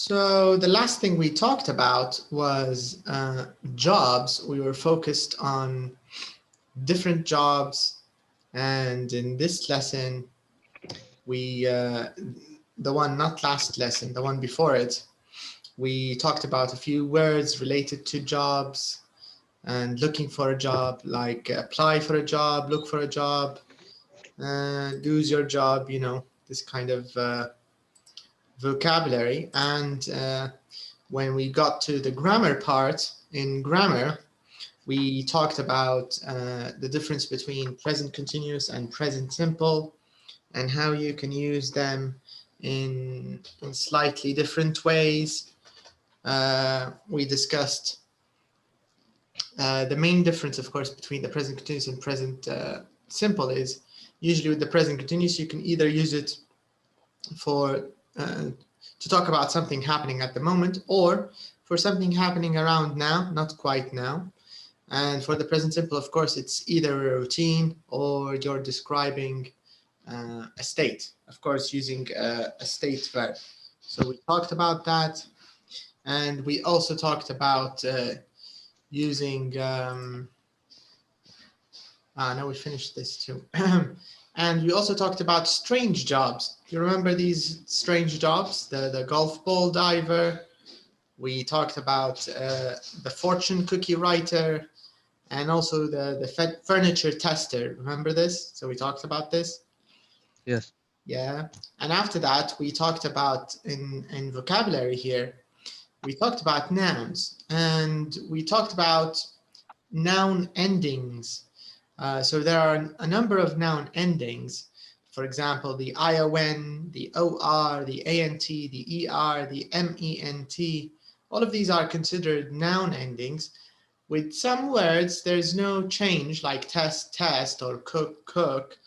So the last thing we talked about was jobs. We were focused on different jobs, and in this lesson, we the one not last lesson, the one before it, we talked about a few words related to jobs and looking for a job, like apply for a job, look for a job, lose your job, you know, this kind of vocabulary. And when we got to the grammar part, in grammar, we talked about the difference between present continuous and present simple and how you can use them in slightly different ways. We discussed the main difference, of course, between the present continuous and present simple is usually with the present continuous, you can either use it for to talk about something happening at the moment or for something happening around now, not quite now. And for the present simple, of course, it's either a routine or you're describing a state, of course, using a state verb. So we talked about that. And we also talked about using, no, we finished this too. And we also talked about strange jobs. You remember these strange jobs? The golf ball diver. We talked about the fortune cookie writer and also the furniture tester. Remember this? So we talked about this. Yes. Yeah. And after that, we talked about in vocabulary here, we talked about nouns and we talked about noun endings. So there are a number of noun endings. For example, the ION, the OR, the ANT, the ER, the MENT. All of these are considered noun endings. With some words, there's no change, like test, test, or cook, cook.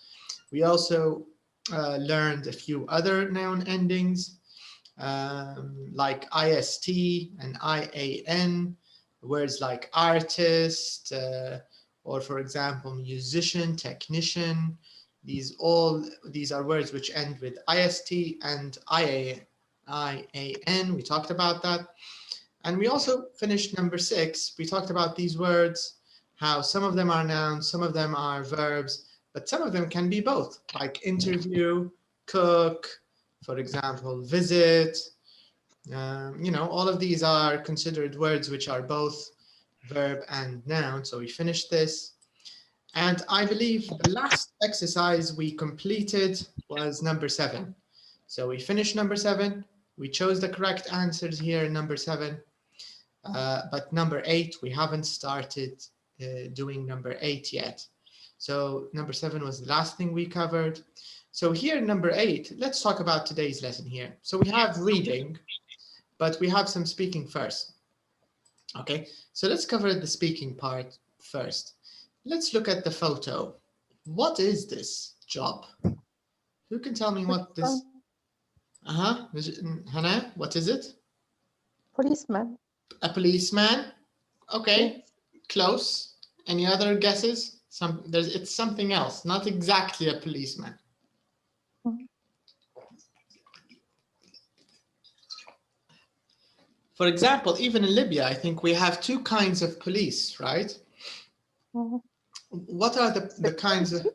We also learned a few other noun endings, like IST and IAN, words like artist, or for example, musician, technician. These are words which end with IST and IAN. We talked about that. And we also finished number 6. We talked about these words, how some of them are nouns, some of them are verbs, but some of them can be both, like interview, cook, for example, visit. You know, all of these are considered words which are both verb and noun. So we finished this. And I believe the last exercise we completed was number 7. So we finished number 7. We chose the correct answers here in number 7. But number 8, we haven't started doing number 8 yet. So number 7 was the last thing we covered. So here in number 8, let's talk about today's lesson here. So we have reading, but we have some speaking first. Okay, so let's cover the speaking part first. Let's look at the photo. What is this job? Who can tell me what this? Hannah, what is it? Policeman. A policeman? Okay, Yes. close. Any other guesses? It's something else, not exactly a policeman. For example, even in Libya, I think we have 2 kinds of police, right? What are the kinds of...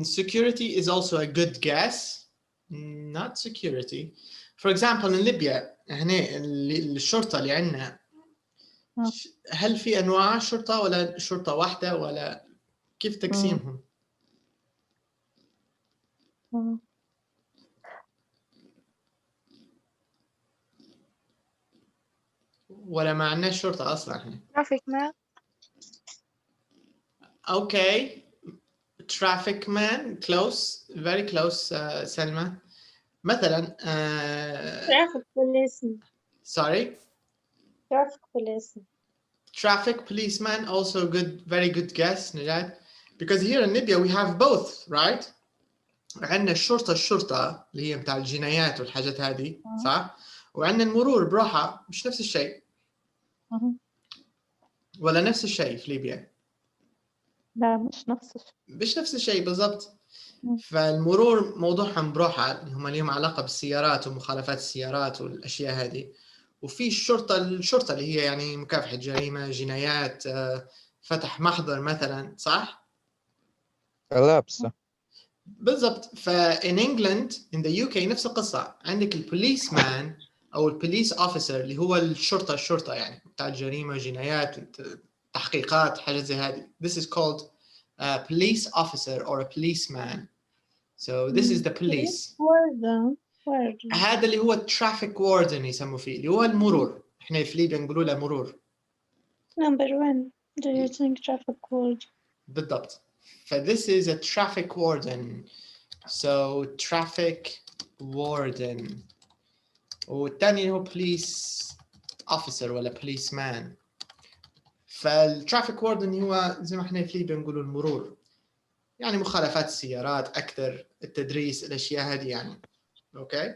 security is also a good guess. Not security. For example, in Libya, هنا الشرطة اللي عندنا هل في أنواع شرطة ولا شرطة واحدة ولا كيف تقسيمهم؟ ولا ما عندناش شرطة أصلا احنا. Traffic man. Okay, traffic man, close, very close, Selma. مثلا Traffic policeman. sorry? Traffic policeman. Traffic policeman, also good, very good guess, Najat. Because here in Libya we have both, right? عندنا الشرطة اللي هي بتاع الجنايات والحاجات هذه، صح؟ وعندنا المرور بروحها مش نفس الشيء. ولا نفس الشيء في ليبيا؟ لا مش نفس الشيء. مش نفس الشيء بالضبط. فالمرور موضوعهم بروحه، هم لهم علاقة بالسيارات ومخالفات السيارات والأشياء هذه. وفي الشرطة اللي هي يعني مكافحة جريمة، جنايات، فتح محضر مثلا، صح؟ لا بس بالضبط. فإن إنجلند in the UK نفس القصة، عندك البوليس مان أو البوليس أوفيسر اللي هو الشرطة يعني بتاع الجريمة، جنايات، تحقيقات، حاجات زي هذه. This is called a police officer or a policeman. So this is the police. warden. هذا اللي هو traffic warden يسموه فيه، اللي هو المرور. احنا في ليبيا نقولوا له مرور. Number 1. Do you think traffic warden? بالضبط. ف this is a traffic warden. So traffic warden. والثاني هو police officer ولا policeman. فالtraffic warden هو زي ما احنا في ليبيا نقولوا المرور، يعني مخالفات السيارات أكثر، التدريس، الأشياء هذه يعني. Okay.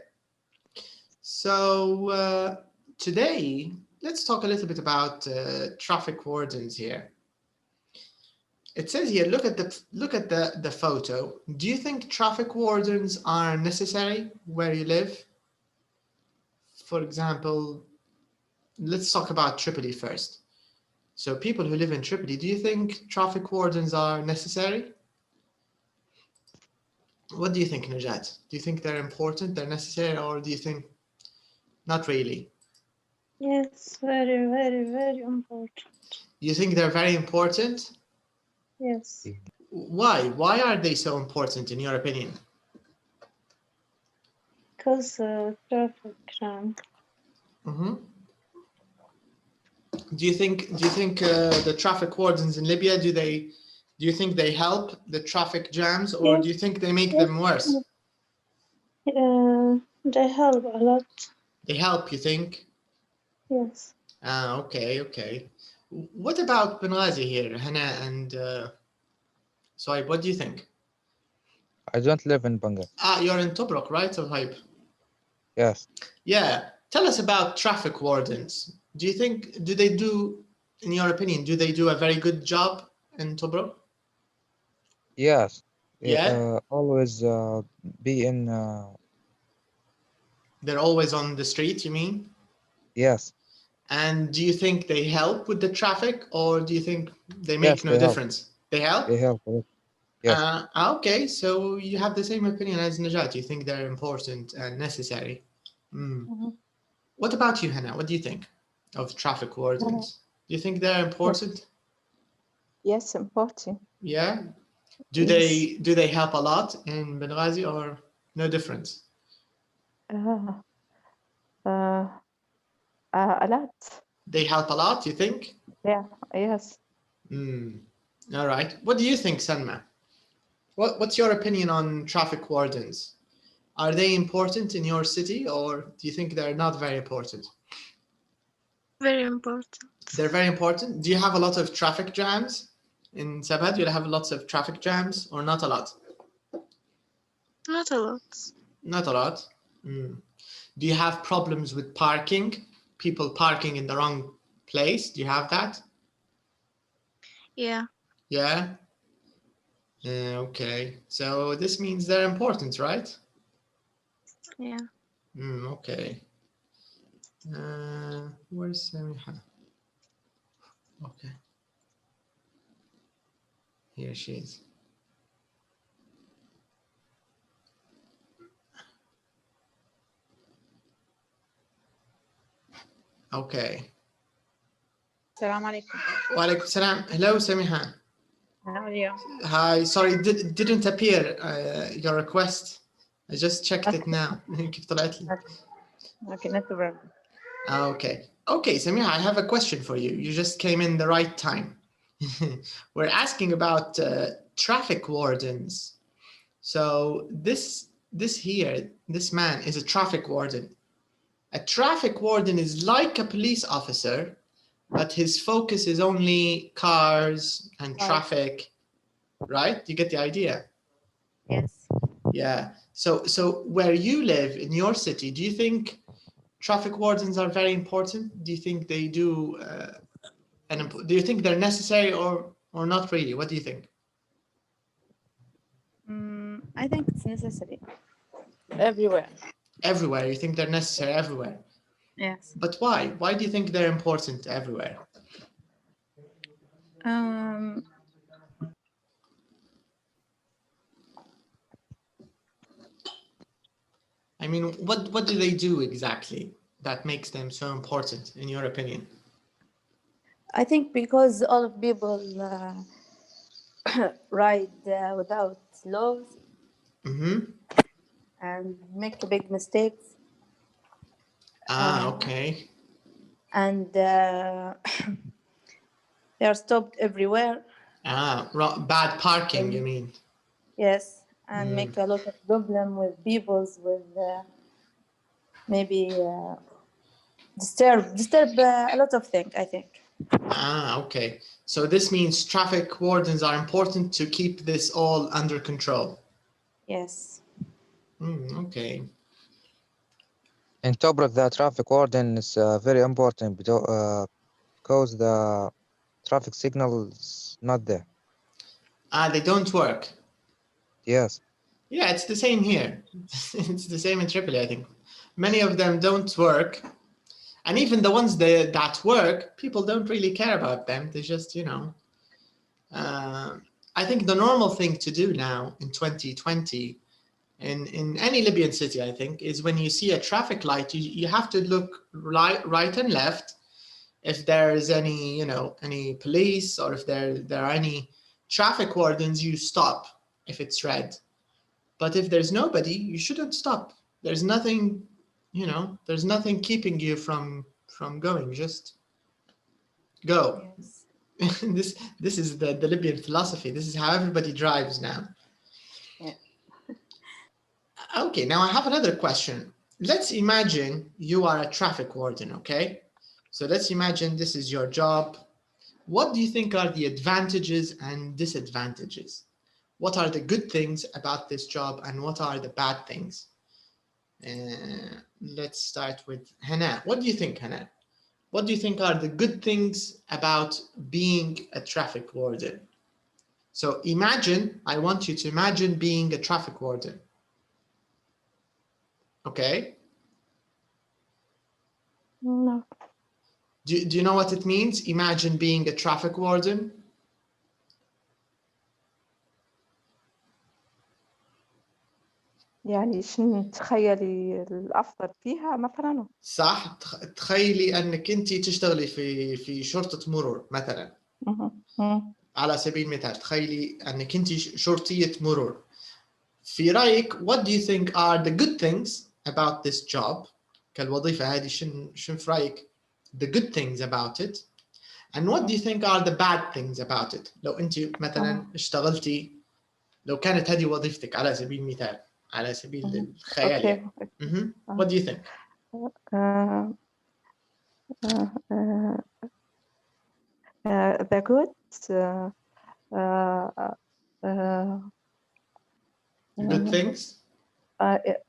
So today let's talk a little bit about traffic wardens here. It says here, look at the photo. Do you think traffic wardens are necessary where you live? For example, let's talk about Tripoli first. So people who live in Tripoli, do you think traffic wardens are necessary? What do you think, Najat? Do you think they're important, they're necessary, or do you think not really? Yes, very, very, very important. You think they're very important? Yes. Why? Why are they so important in your opinion? Because traffic jam. Do you think the traffic wardens in Libya, do you think they help the traffic jams, or do you think they make them worse? They help a lot. They help, you think? Yes. Okay. What about Benghazi here, Hana and Sohaib? What do you think? I don't live in Benghazi. You're in Tobruk, right, Sohaib? Yes. Yeah. Tell us about traffic wardens. Do they do, in your opinion, do they do a very good job in Tobruk? Yes. Yeah. Always be in. They're always on the street, you mean? Yes. And do you think they help with the traffic, or do you think they make no difference? They help? They help. Yes. Okay, so you have the same opinion as Najat. You think they're important and necessary. What about you, Hannah? What do you think of traffic wardens? Do you think they're important? Yes, important. Yeah. Do they help a lot in Benghazi, or no difference? A lot. They help a lot, you think? Yeah. Yes. All right. What do you think, Sanma? What's your opinion on traffic wardens? Are they important in your city, or do you think they're not very important? Very important. They're very important. Do you have a lot of traffic jams in Sabha? Do you have lots of traffic jams, or not a lot? Not a lot. Not a lot. Do you have problems with parking? People parking in the wrong place? Do you have that? Yeah. Yeah. Okay. So this means they're important, right? Yeah. Okay. Where's Samiha? Okay. Here she is. Okay. Assalamu alaikum. Wa alaikum salam. Hello, Samiha. How are you? Hi. Sorry, didn't appear your request. I just checked it now. كيف طلعت لي؟ Okay, not a problem. Okay, Samiha, I have a question for you. You just came in the right time. We're asking about traffic wardens. So this man is a traffic warden. A traffic warden is like a police officer, but his focus is only cars and traffic, right? You get the idea? Yes. Yeah. So where you live in your city, do you think traffic wardens are very important? Do you think they do? Do you think they're necessary or not really? What do you think? I think it's necessary everywhere. Everywhere. You think they're necessary everywhere. Yes. But why? Why do you think they're important everywhere? I mean, what do they do exactly that makes them so important, in your opinion? I think because all of people ride without laws Mm-hmm. and make big mistakes. Okay. And they are stopped everywhere. Bad parking, you mean? Yes, and make a lot of problem with peoples with maybe disturb a lot of things, I think. Okay. So this means traffic wardens are important to keep this all under control. Yes. Okay. In Tobruk, the traffic warden is very important because the traffic signal is not there. They don't work. Yes. Yeah, it's the same here. It's the same in Tripoli, I think. Many of them don't work. And even the ones that work, people don't really care about them. They just, you know. I think the normal thing to do now in 2020, in any Libyan city, I think, is when you see a traffic light, you have to look right and left. If there is any, you know, any police or if there are any traffic wardens, you stop if it's red. But if there's nobody, you shouldn't stop. There's nothing, you know, there's nothing keeping you from going. Just go. Yes. This is the Libyan philosophy. This is how everybody drives now. Yeah. Okay, now I have another question. Let's imagine you are a traffic warden, okay? So let's imagine this is your job. What do you think are the advantages and disadvantages? What are the good things about this job and what are the bad things? Let's start with Hannah. What do you think, Hannah? What do you think are the good things about being a traffic warden? So imagine, I want you to imagine being a traffic warden. Okay? No. Do you know what it means? Imagine being a traffic warden. يعني شنو تخيلي الأفضل فيها مثلا؟ صح، تخيلي انك انت تشتغلي في شرطة مرور مثلا. على سبيل المثال تخيلي انك انت شرطية مرور. في رأيك what do you think are the good things about this job؟ كالوظيفة هذه شنو في رأيك the good things about it and what do you think are the bad things about it؟ لو انت مثلا اشتغلتي، لو كانت هذه وظيفتك على سبيل المثال، على سبيل الخيال يعني. What do you think؟ The good good things?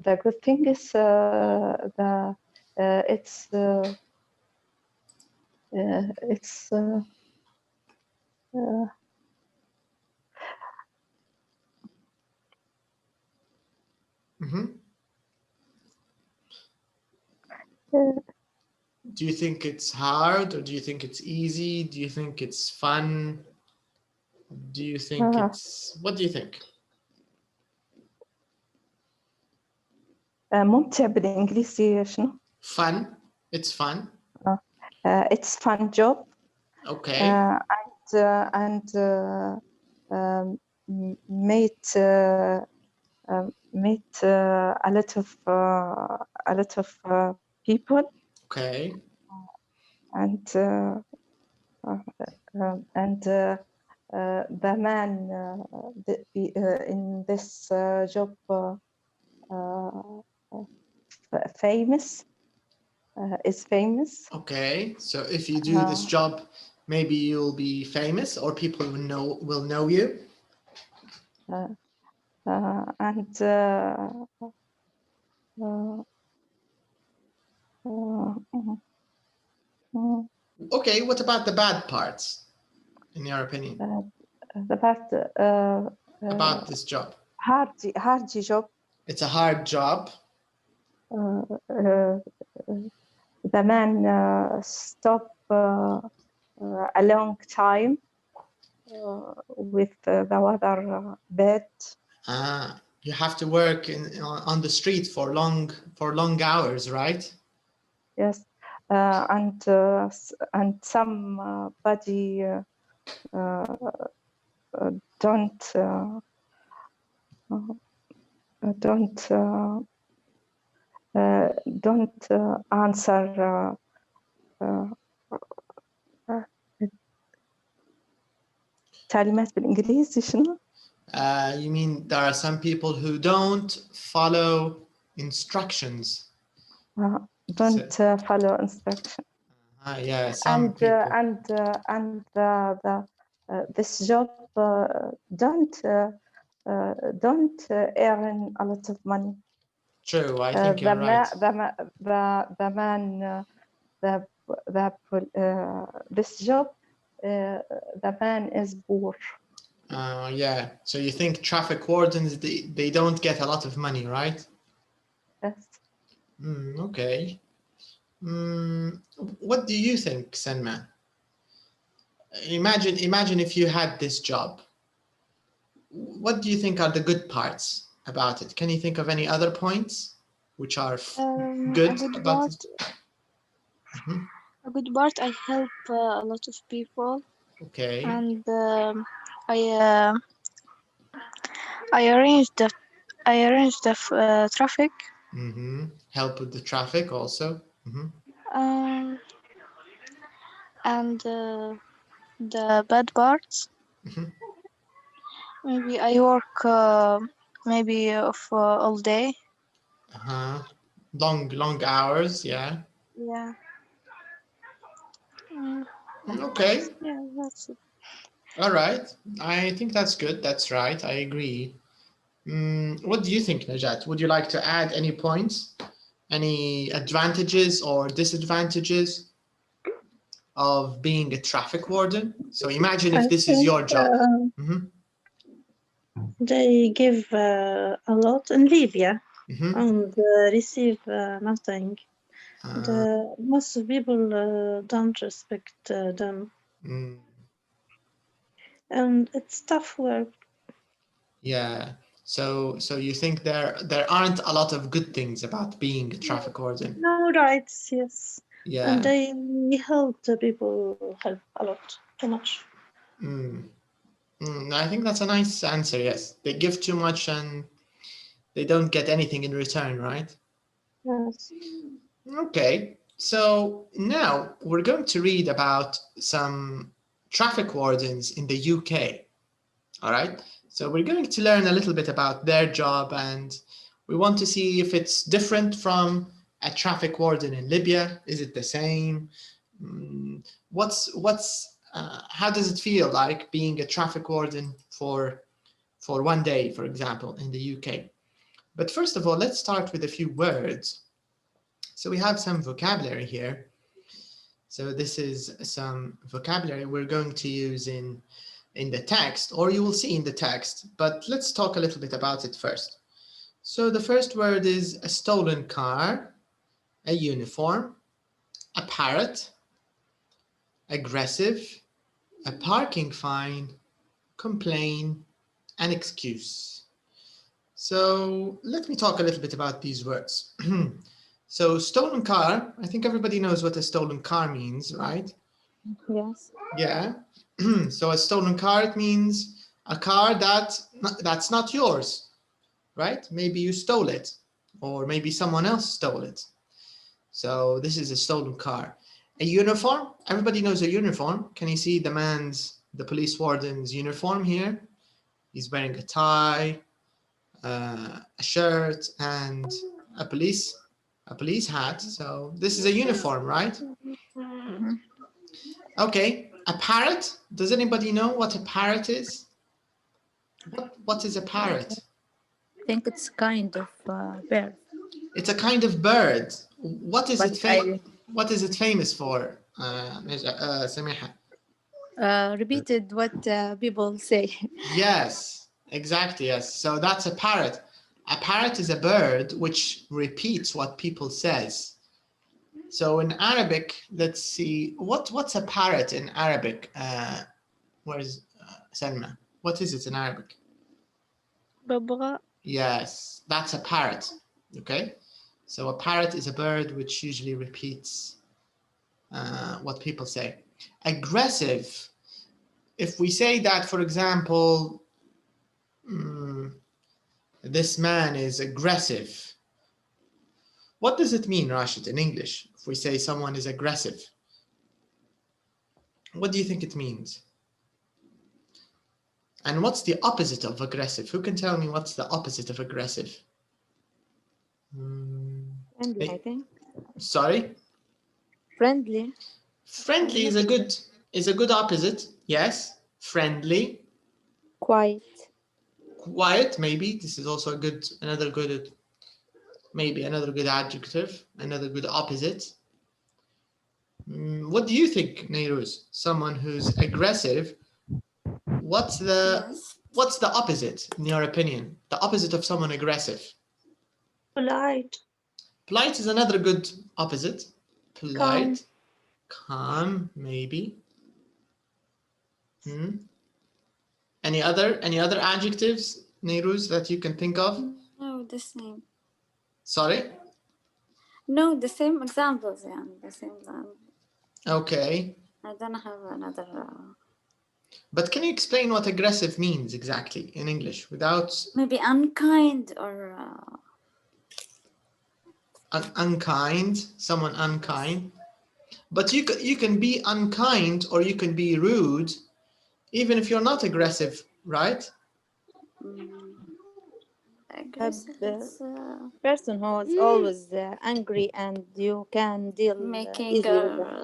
The good thing is it's Do you think it's hard or do you think it's easy? Do you think it's fun? Do you think it's, what do you think? ممتع بالإنجليزي شنو؟ Fun. It's fun. It's fun job. Okay. And meet a lot of people. Okay. And the man in this job is famous. Okay. So if you do this job, maybe you'll be famous or people will know you. Okay, what about the bad parts, in your opinion? The part about this job? hard job. It's a hard job. The man stop a long time with the weather bad. You have to work on the street for long hours, right? Yes, and somebody don't answer تعليمات بالإنجليزي شنو؟ You mean there are some people who don't follow instructions? Don't follow instruction. Yeah, some people. And this job don't earn a lot of money. True, I think you're right. This job, the man is poor. Yeah, so you think traffic wardens, they don't get a lot of money, right? Yes. Okay. What do you think, Senma? Imagine if you had this job. What do you think are the good parts about it? Can you think of any other points which are good about it? A good part, I help a lot of people. Okay. And I arrange the traffic. Help with the traffic also. And the bad parts. Maybe I work maybe all day. Long hours, yeah. Yeah. Okay. Yeah, that's it. All right. I think that's good. That's right. I agree. What do you think, Najat? Would you like to add any points? Any advantages or disadvantages of being a traffic warden? So imagine if this is your job. They give a lot in Libya and receive nothing. Most people don't respect them. And it's tough work. Yeah. So you think there aren't a lot of good things about being a traffic warden? No rights, yes. Yeah. And they help the people help a lot, too much. I think that's a nice answer, yes. They give too much and they don't get anything in return, right? Yes. Okay, so now we're going to read about some traffic wardens in the UK, all right? So we're going to learn a little bit about their job and we want to see if it's different from a traffic warden in Libya. Is it the same? How does it feel like being a traffic warden for one day, for example, in the UK? But first of all, let's start with a few words. So we have some vocabulary here. So this is some vocabulary we're going to use in the text, or you will see in the text, but let's talk a little bit about it first. So the first word is a stolen car, a uniform, a parrot, aggressive, a parking fine, complain, an excuse. So let me talk a little bit about these words. So stolen car, I think everybody knows what a stolen car means, right? Yes. Yeah. So a stolen car, it means a car that's not yours, right? Maybe you stole it, or maybe someone else stole it. So this is a stolen car. A uniform, everybody knows a uniform. Can you see the police warden's uniform here? He's wearing a tie, a shirt, and a police hat. So this is a uniform, right? Okay, a parrot. Does anybody know what a parrot is? What is a parrot? I think it's kind of bird. It's a kind of bird. What is it famous for, Samiha? Repeated what people say. Yes, Exactly, yes. So that's a parrot. A parrot is a bird which repeats what people says. So in Arabic, let's see, what's a parrot in Arabic? Where's Selma? What is it in Arabic? ببغاء. Yes, that's a parrot. Okay, so a parrot is a bird which usually repeats what people say. Aggressive. If we say that, for example, this man is aggressive. What does it mean, Rashid, in English? If we say someone is aggressive, what do you think it means? And what's the opposite of aggressive? Who can tell me what's the opposite of aggressive? Friendly, I think. Sorry? Friendly. Friendly is a good opposite. Yes. Friendly. Quiet. Quiet, maybe. This is also another good adjective, another good opposite. What do you think, Neiruz? Someone who's aggressive, what's the opposite, in your opinion? The opposite of someone aggressive? Polite. Polite is another good opposite. Polite. Calm, maybe. Any other adjectives, Neiruz, that you can think of? No, the same. Sorry? No, the same examples, yeah, the same. Okay. I don't have another. But can you explain what aggressive means exactly in English without? Maybe unkind or. Unkind, someone unkind. But you can be unkind or you can be rude, even if you're not aggressive, right? Aggressive. Person who is always angry and you can deal easily with them.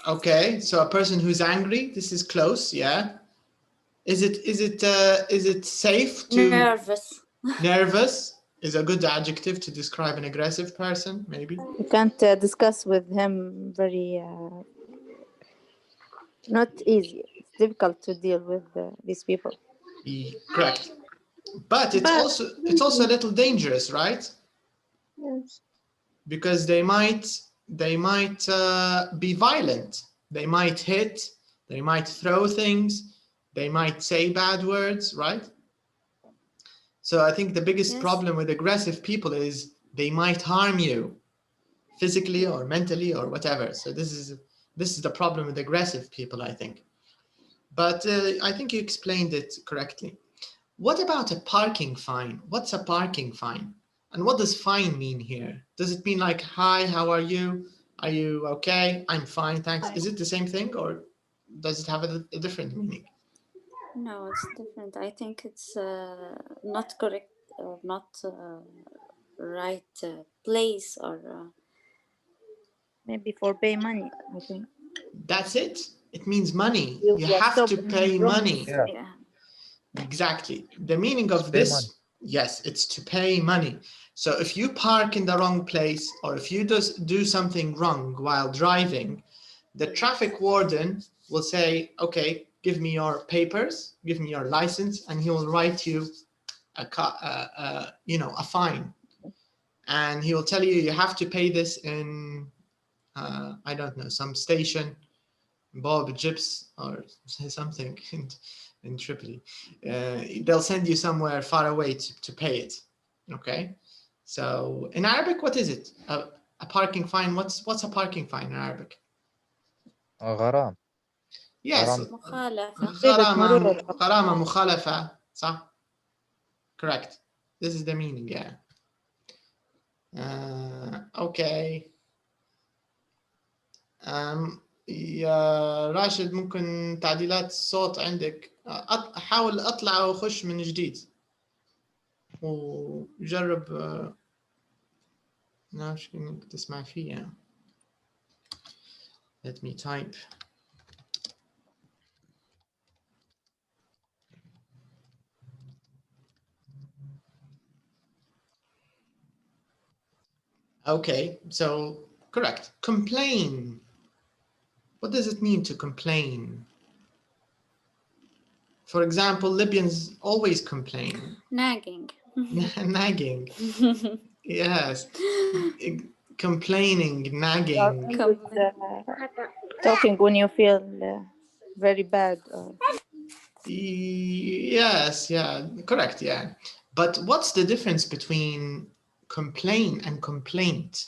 Okay, so a person who's angry, this is close, yeah. Is it safe to? Nervous. Nervous is a good adjective to describe an aggressive person, maybe. You can't discuss with him very not easy. It's difficult to deal with these people. Correct. But it's also a little dangerous, right? Yes. Because they might be violent. They might hit. They might throw things. They might say bad words, right? So I think the biggest problem with aggressive people is they might harm you physically or mentally or whatever. So this is the problem with aggressive people, I think. But I think you explained it correctly. What about a parking fine? What's a parking fine? And what does fine mean here? Does it mean like, hi, how are you? Are you okay? I'm fine, thanks. Is it the same thing or does it have a different meaning? No, it's different. I think it's not correct or not right place or. Maybe for pay money, I think. That's it. It means money. You have to pay money. Yeah. Exactly. The meaning of this, yes, it's to pay money. So if you park in the wrong place or if you do something wrong while driving, the traffic warden will say, okay, give me your papers, give me your license, and he will write you a fine. And he will tell you have to pay this in, I don't know, some station, Bob Gyps or something in Tripoli. They'll send you somewhere far away to pay it. Okay. So in Arabic, what is it? A parking fine. What's a parking fine in Arabic? غرام. Yes. مخالفة. غرامة مخالفة. صح? Correct. This is the meaning. Yeah. Okay. يا راشد ممكن تعديلات الصوت عندك احاول اطلع واخش من جديد وجرب نعرف انك تسمع فيه يعني. Let me type. Okay, so correct. Complain. What does it mean to complain? For example, Libyans always complain. Nagging. Nagging. Yes. Complaining, nagging. Talking when you feel very bad. Yes, yeah, correct, yeah. But what's the difference between complain and complaint?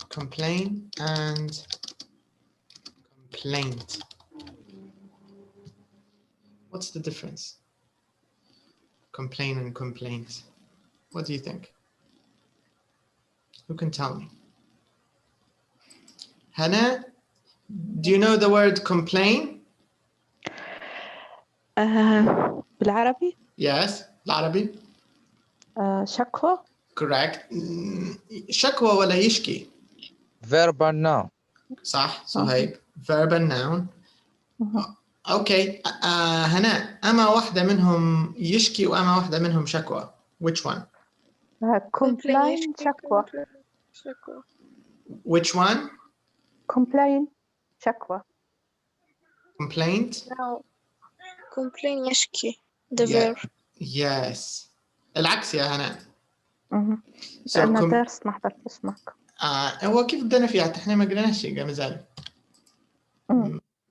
Complain and complaint. What's the difference? Complain and complaint. What do you think? Who can tell me? Hannah, do you know the word complain? بالعربي Yes, العربي. شكوى. Correct. شكوى ولا يشكي؟ verb and noun. صح صهيب. Verb and noun. Okay. هناء أما واحدة منهم يشكي وأما واحدة منهم شكوى. Which one? complain شكوى. Which one? complain شكوى. Complaint? No. Complain يشكي. The Yeah. verb. Yes. العكس يا هناء. So أنا درس ما حضرتش معك. هو كيف بدنا فيها؟ احنا ما قريناش شيء ما زال.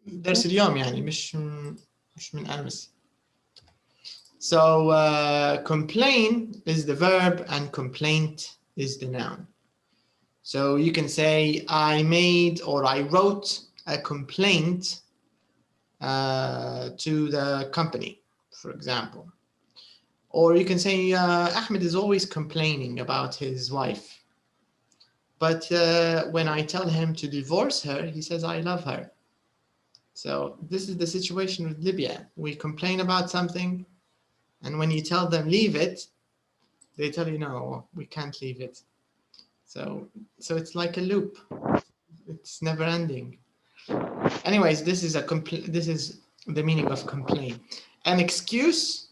درس اليوم يعني مش من أمس. So complain is the verb and complaint is the noun. So you can say I made or I wrote a complaint to the company, for example. Or you can say Ahmed is always complaining about his wife. But when I tell him to divorce her, he says I love her. So this is the situation with Libya. We complain about something, and when you tell them leave it, they tell you no, we can't leave it. So it's like a loop. It's never ending. Anyways, this is the meaning of complain. An excuse.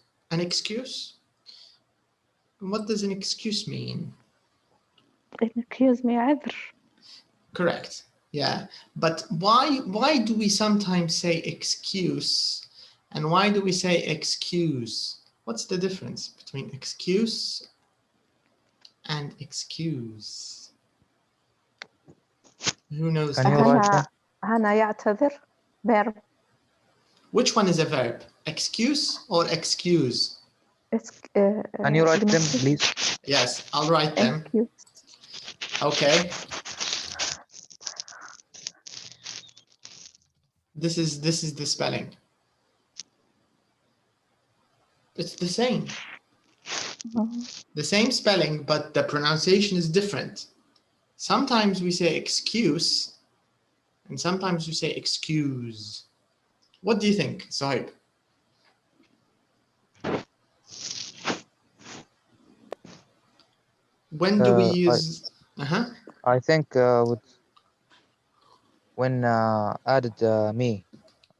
What does an excuse mean? excuse me عذر. Correct. Yeah. But why do we sometimes say excuse and why do we say excuse? What's the difference between excuse and excuse? Who knows? Can you write that? هنا يعتذر verb. Which one is a verb? Excuse or excuse? Can you write them, please? Yes, I'll write them. excuse. Okay. This is the spelling. It's the same. The same spelling, but the pronunciation is different. Sometimes we say excuse, and sometimes we say excuse. What do you think, Sahib? When do we use? I think when added me.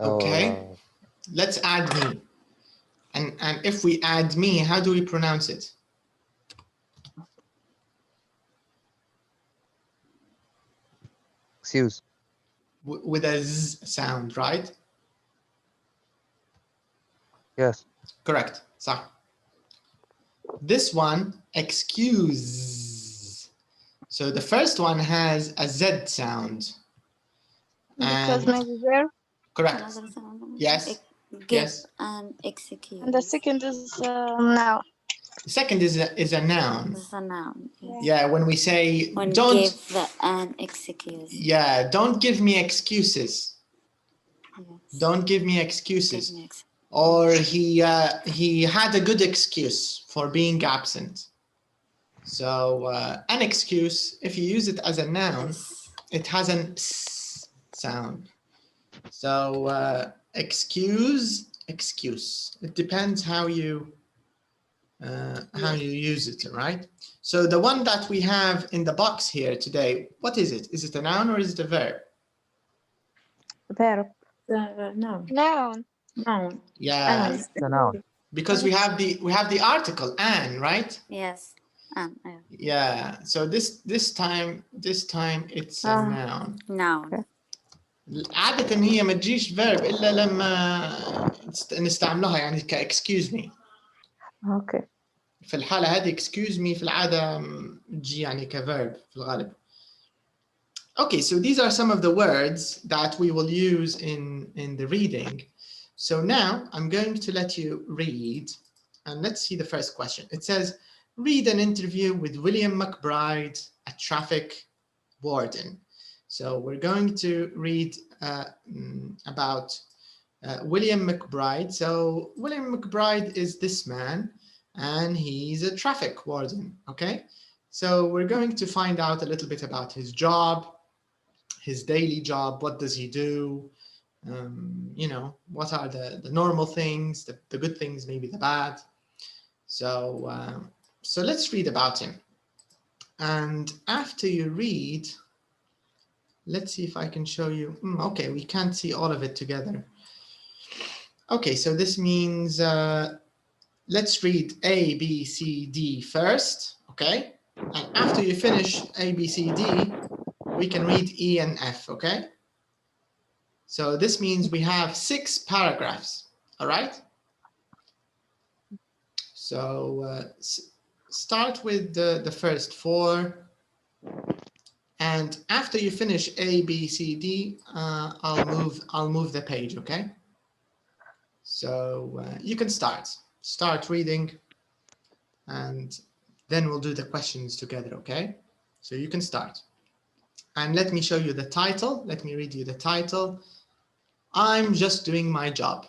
Okay. Let's add me. And if we add me, how do we pronounce it? Excuse. With a z sound, right? Yes. Correct. So this one, excuse. So the first one has a z sound. Because maybe verb. Correct. Yes. Give yes. an excuse. And the second is noun. The second is a noun. It's a noun. Yes. Yeah, when we say When don't give an excuse. Yeah, don't give me excuses. Yes. Don't give me excuses. Or he had a good excuse for being absent. So an excuse, if you use it as a noun, it has an s sound. So excuse. It depends how you use it, right? So the one that we have in the box here today, what is it? Is it a noun or is it a verb? Verb. Noun. Noun. Noun. Yeah. It's a noun. Because we have the article an, right? Yes. Yeah. So this time it's a noun. Noun. Okay. عادة هي ما تجيش verb إلا لما نستعملها يعني excuse me. اوكي. في الحالة هذه excuse me في العادة تجي يعني كverb في الغالب. Okay, so these are some of the words that we will use in the reading. So now I'm going to let you read, and let's see the first question. It says, read an interview with William McBride, a traffic warden. So we're going to read about William McBride. So William McBride is this man, and he's a traffic warden, okay? So we're going to find out a little bit about his job, his daily job. What does he do? You know, what are the normal things, the good things, maybe the bad. So let's read about him. And after you read, let's see if I can show you. Okay, we can't see all of it together. Okay, so this means let's read A, B, C, D first, okay? And after you finish A, B, C, D, we can read E and F, okay? So this means we have 6 paragraphs, all right? So start with the first 4. And after you finish A, B, C, D, I'll move the page, okay? So you can start reading, and then we'll do the questions together, okay? So you can start. And let me show you the title. Let me read you the title. I'm just doing my job.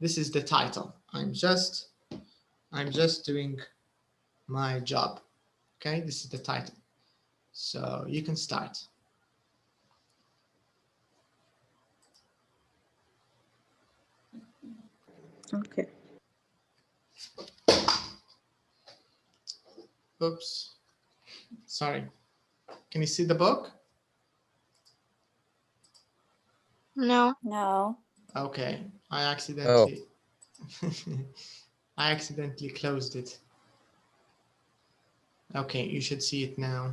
This is the title. I'm just doing my job. Okay, this is the title. So you can start. Okay. Oops. Sorry. Can you see the book? No. No. Okay, I accidentally closed it. Okay, you should see it now.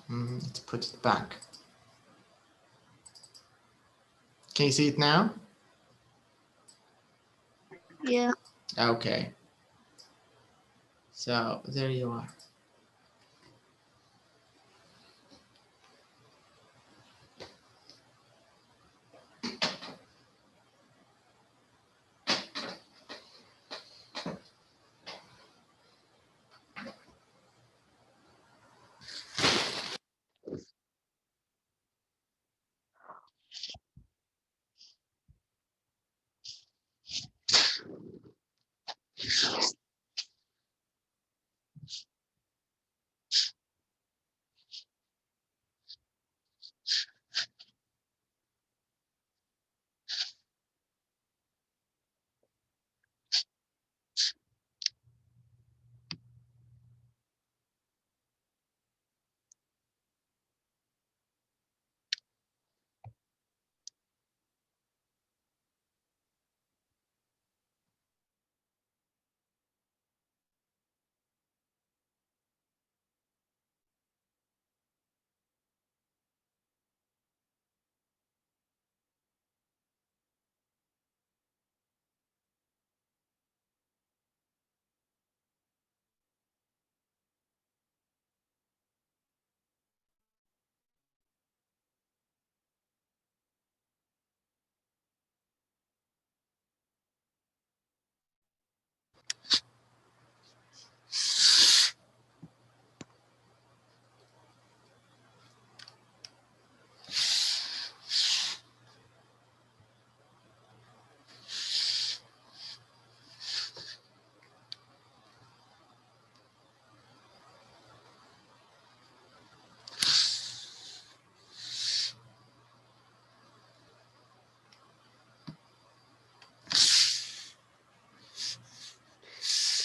Let's put it back. Can you see it now? Yeah. Okay. So there you are.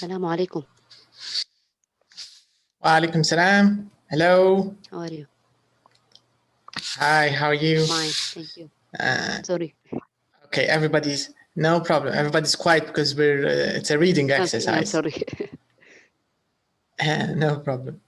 السلام عليكم. Walaikum salam. Hello. How are you? Hi, how are you? Fine, thank you. Sorry. Okay, no problem. Everybody's quiet because it's a reading exercise. Okay, I'm sorry. No problem.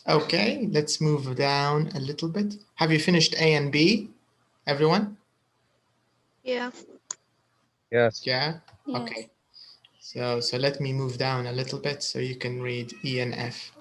Okay, let's move down a little bit. Have you finished A and B, everyone? Yeah. Yes. Yeah. Yes. Okay. So let me move down a little bit so you can read E and F.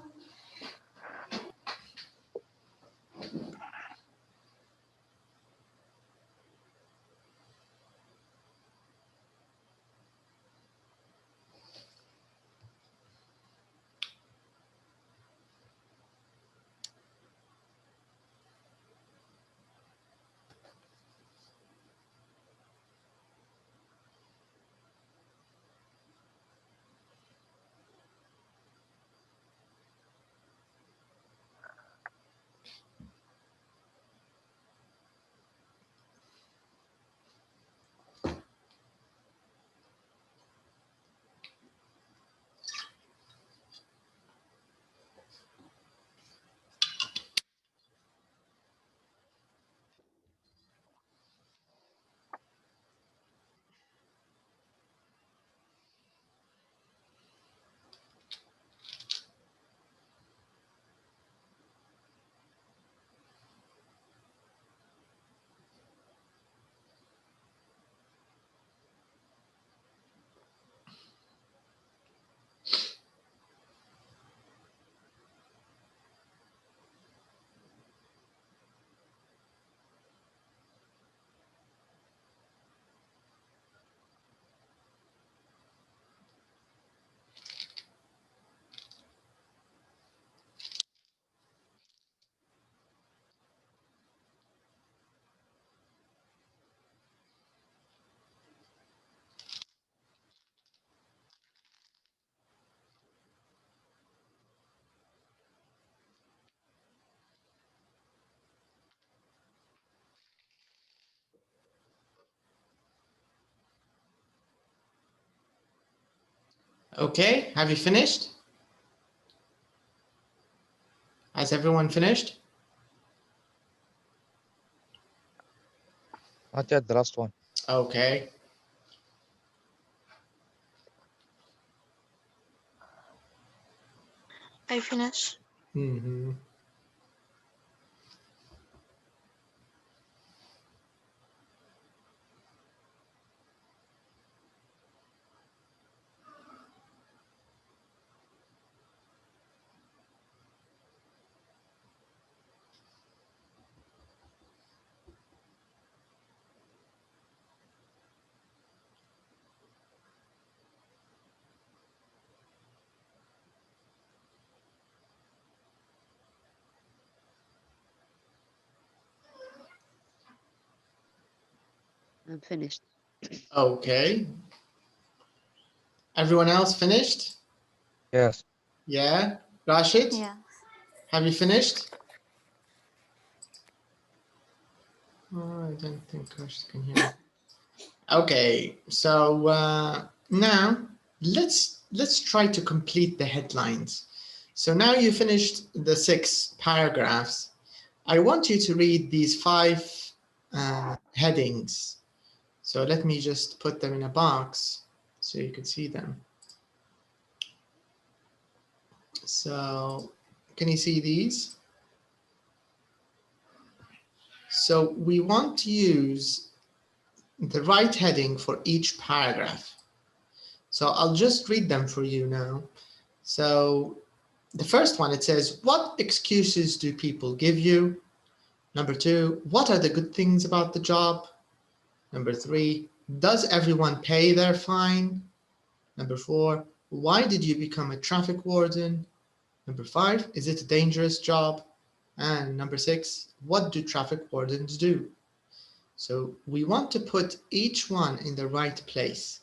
Okay, have you finished? Has everyone finished? Not yet, the last one. Okay. I finish. Mm-hmm. I'm finished. Okay. Everyone else finished? Yes. Yeah. Rashid, Yeah. have you finished? Oh, I don't think Rashid can hear me. Okay, so now let's try to complete the headlines. So now you finished the 6 paragraphs. I want you to read these 5 headings. So let me just put them in a box so you can see them. So can you see these? So we want to use the right heading for each paragraph. So I'll just read them for you now. So the first one, it says, what excuses do people give you? Number 2, what are the good things about the job? Number 3, does everyone pay their fine? Number 4, why did you become a traffic warden? Number 5, is it a dangerous job? And number 6, what do traffic wardens do? So we want to put each one in the right place.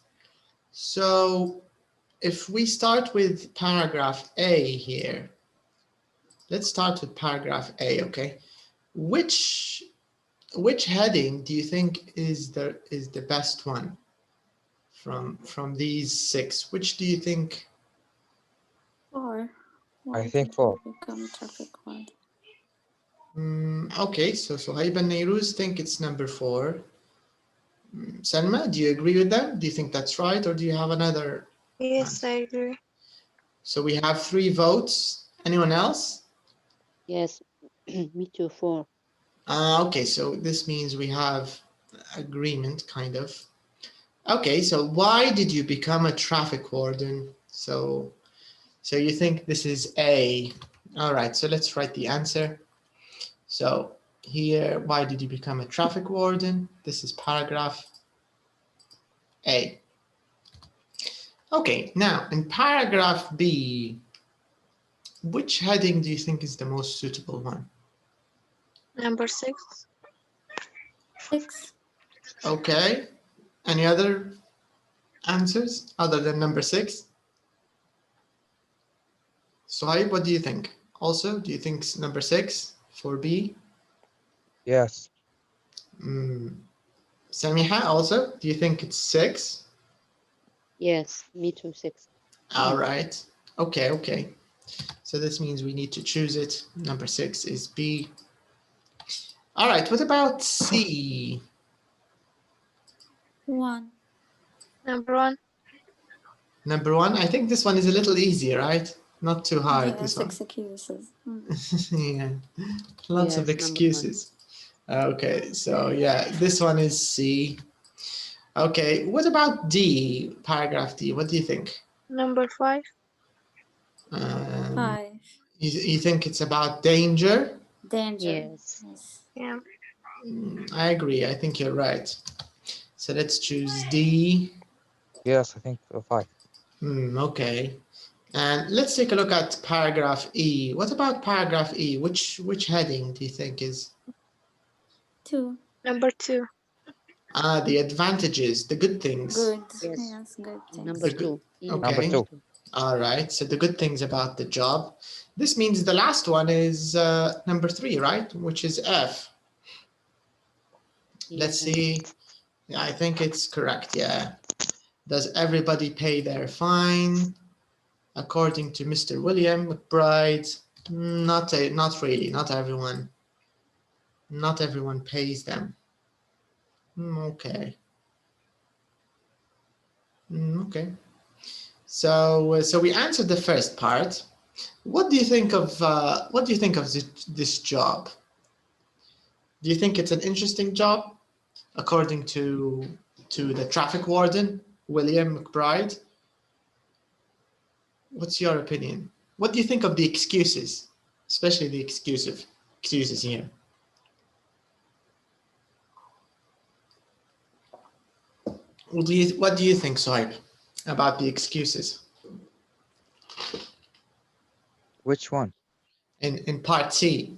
So if we start with paragraph A here, let's start with paragraph A, okay? Which heading do you think is the best one from these 6? Which do you think? 4. I think 4. Become traffic warden. Okay, so Suhaib and Nairuz think it's number 4. Selma, do you agree with them? Do you think that's right, or do you have another? Yes, I agree. So we have 3 votes. Anyone else? Yes. Me too. 4. Okay, so this means we have agreement, kind of. Okay, so why did you become a traffic warden? So you think this is A. All right, so let's write the answer. So here, why did you become a traffic warden? This is paragraph A. Okay, now in paragraph B, which heading do you think is the most suitable one? Number 6. 6. Okay, any other answers other than number 6? Suhaib, what do you think? Also, do you think it's number 6 for B? Yes. Samiha, also, do you think it's 6? Yes. Me too. 6. All right. Okay. So this means we need to choose it. Number 6 is B. All right. What about C? 1. Number 1. Number 1. I think this one is a little easier, right? Not too hard. Yes, This one. excuses. Yeah. Lots of Yes, number 1. excuses. Okay. So yeah, this one is C. Okay. What about D? Paragraph D. What do you think? Number 5. 5. You think it's about danger? Danger. Yes. Yeah. I agree. I think you're right. So let's choose D. Yes, I think 5. Okay. And let's take a look at paragraph E. What about paragraph E? Which heading do you think is? 2. Number 2. The advantages, the good things. Good. Yes. Yes, good things. Number The good- 2. okay. Number 2. All right. So the good things about the job. This means the last one is number 3, right? Which is F. Let's see. Yeah, I think it's correct. Yeah. Does everybody pay their fine? According to Mr. William McBride, not really. Not everyone. Not everyone pays them. Okay. Okay. So we answered the first part. What do you think of this job? Do you think it's an interesting job, according to the traffic warden, William McBride? What's your opinion? What do you think of the excuses, especially the excuses here? What do you think, Sohaib, about the excuses? Which one? In part C,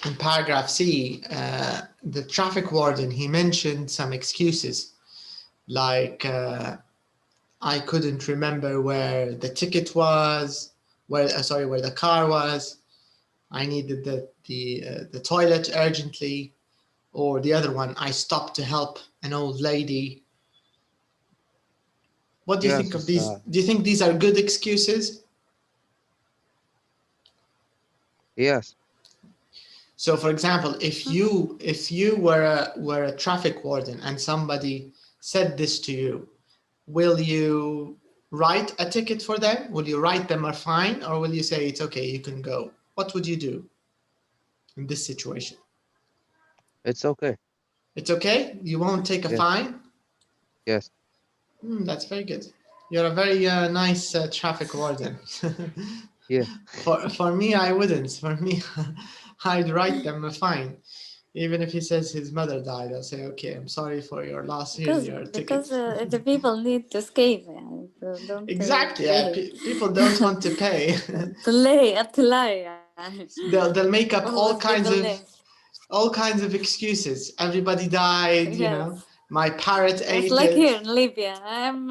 in paragraph C, the traffic warden, he mentioned some excuses, like I couldn't remember where the ticket was, where the car was. I needed the toilet urgently, or the other one, I stopped to help an old lady. What do you think of these? Do you think these are good excuses? Yes. So, for example, if you were a traffic warden and somebody said this to you, will you write a ticket for them? Will you write them a fine, or will you say it's okay, you can go? What would you do in this situation? It's okay. It's okay? You won't take a fine? Yes. That's very good. You're a very nice traffic warden. Yeah. For me, I wouldn't. For me, I'd write them a fine. Even if he says his mother died, I'll say, okay, I'm sorry for your loss. Here's your ticket. Because the people need to escape. Exactly. Yeah. People don't want to pay. to lie. They'll make up all kinds of excuses. Everybody died, you know. My parrot ate it's like it. here in Libya. I'm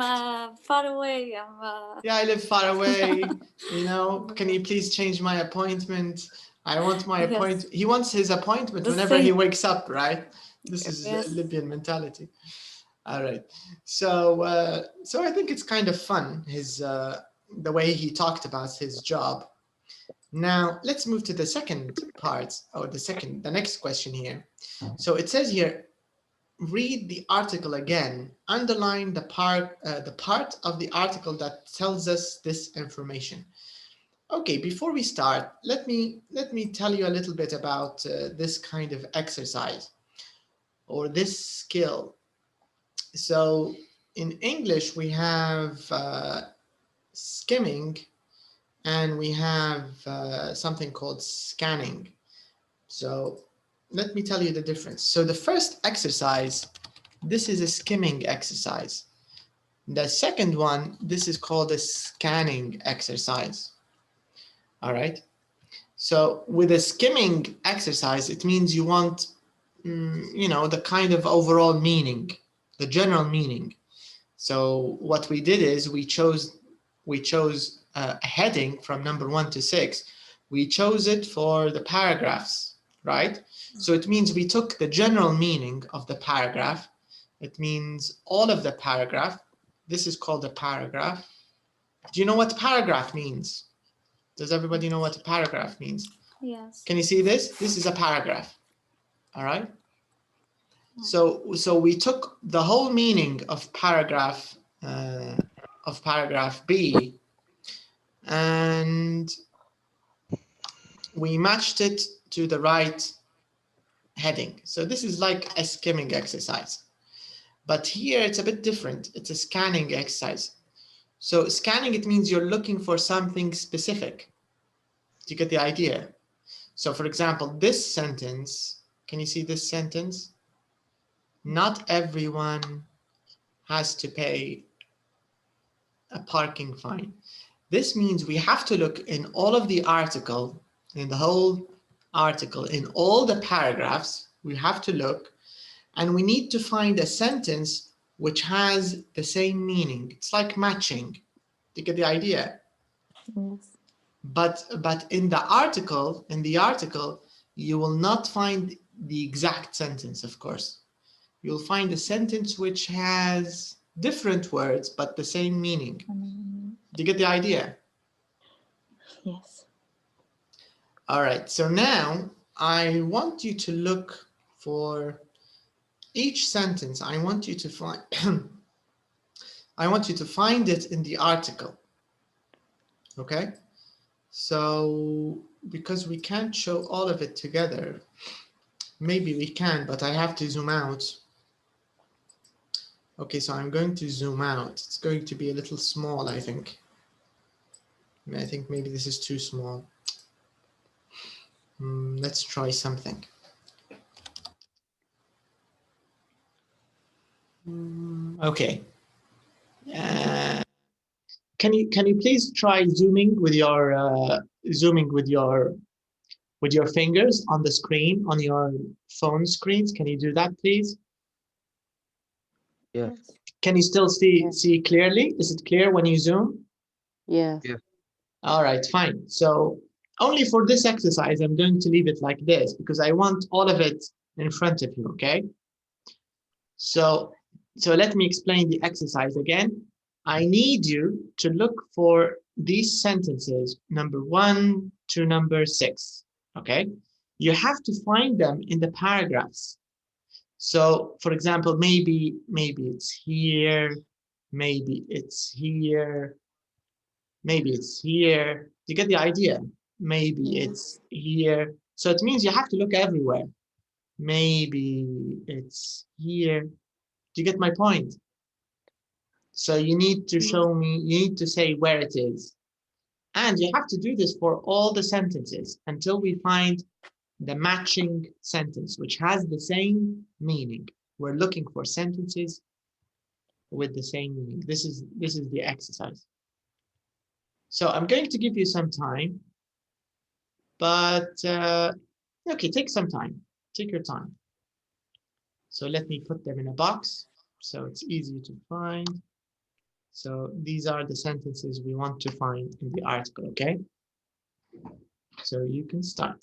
far away. Yeah, I live far away. You know, can you please change my appointment? I want my appointment. He wants his appointment whenever he wakes up, right? This is Libyan mentality. All right. So I think it's kind of fun, the way he talked about his job. Now let's move to the second part, or the next question here. So it says here, read the article again. Underline the part of the article that tells us this information. Okay, before we start, let me tell you a little bit about this kind of exercise or this skill. So in English, we have skimming and we have something called scanning. So let me tell you the difference. So the first exercise, this is a skimming exercise. The second one, this is called a scanning exercise. All right. So with a skimming exercise, it means you want, you know, the kind of overall meaning, the general meaning. So what we did is we chose a heading from number 1 to 6. We chose it for the paragraphs, right? So it means we took the general meaning of the paragraph. It means all of the paragraph. This is called a paragraph. Do you know what paragraph means? Does everybody know what a paragraph means? Yes. Can you see this? This is a paragraph. All right. So we took the whole meaning of paragraph B, and we matched it to the right heading. So this is like a skimming exercise, but here it's a bit different. It's a scanning exercise. So scanning, it means you're looking for something specific. Do you get the idea? So for example, this sentence, can you see this sentence? Not everyone has to pay a parking fine. This means we have to look in all of the article, in the whole article, in all the paragraphs, we have to look, and we need to find a sentence which has the same meaning. It's like matching. Do you get the idea? Yes. But in the article, you will not find the exact sentence, of course. You'll find a sentence which has different words, but the same meaning. Do you get the idea? Yes. All right, so now I want you to look for each sentence. I want you to find I want you to find it in the article. Okay? So because we can't show all of it together, maybe we can, but I have to zoom out. Okay, so I'm going to zoom out. It's going to be a little small, I think. I think maybe this is too small. Let's try something. Okay. Can you please try zooming with your fingers on the screen, on your phone screens? Can you do that, please? Yeah. Can you still see clearly? Is it clear when you zoom? Yes. Yeah. All right, fine. So only for this exercise, I'm going to leave it like this because I want all of it in front of you, okay? So let me explain the exercise again. I need you to look for these sentences, number 1 to number 6, okay? You have to find them in the paragraphs. So for example, maybe it's here, maybe it's here, maybe it's here. Do you get the idea? Maybe it's here. So it means you have to look everywhere. Maybe it's here. Do you get my point? So you need to show me, you need to say where it is. And you have to do this for all the sentences until we find the matching sentence, which has the same meaning. We're looking for sentences with the same meaning. This is the exercise. So I'm going to give you some time, but okay, take some time. Take your time. So let me put them in a box so it's easy to find. So these are the sentences we want to find in the article, okay? So you can start.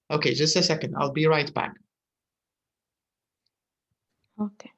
Okay, just a second. I'll be right back. Okay.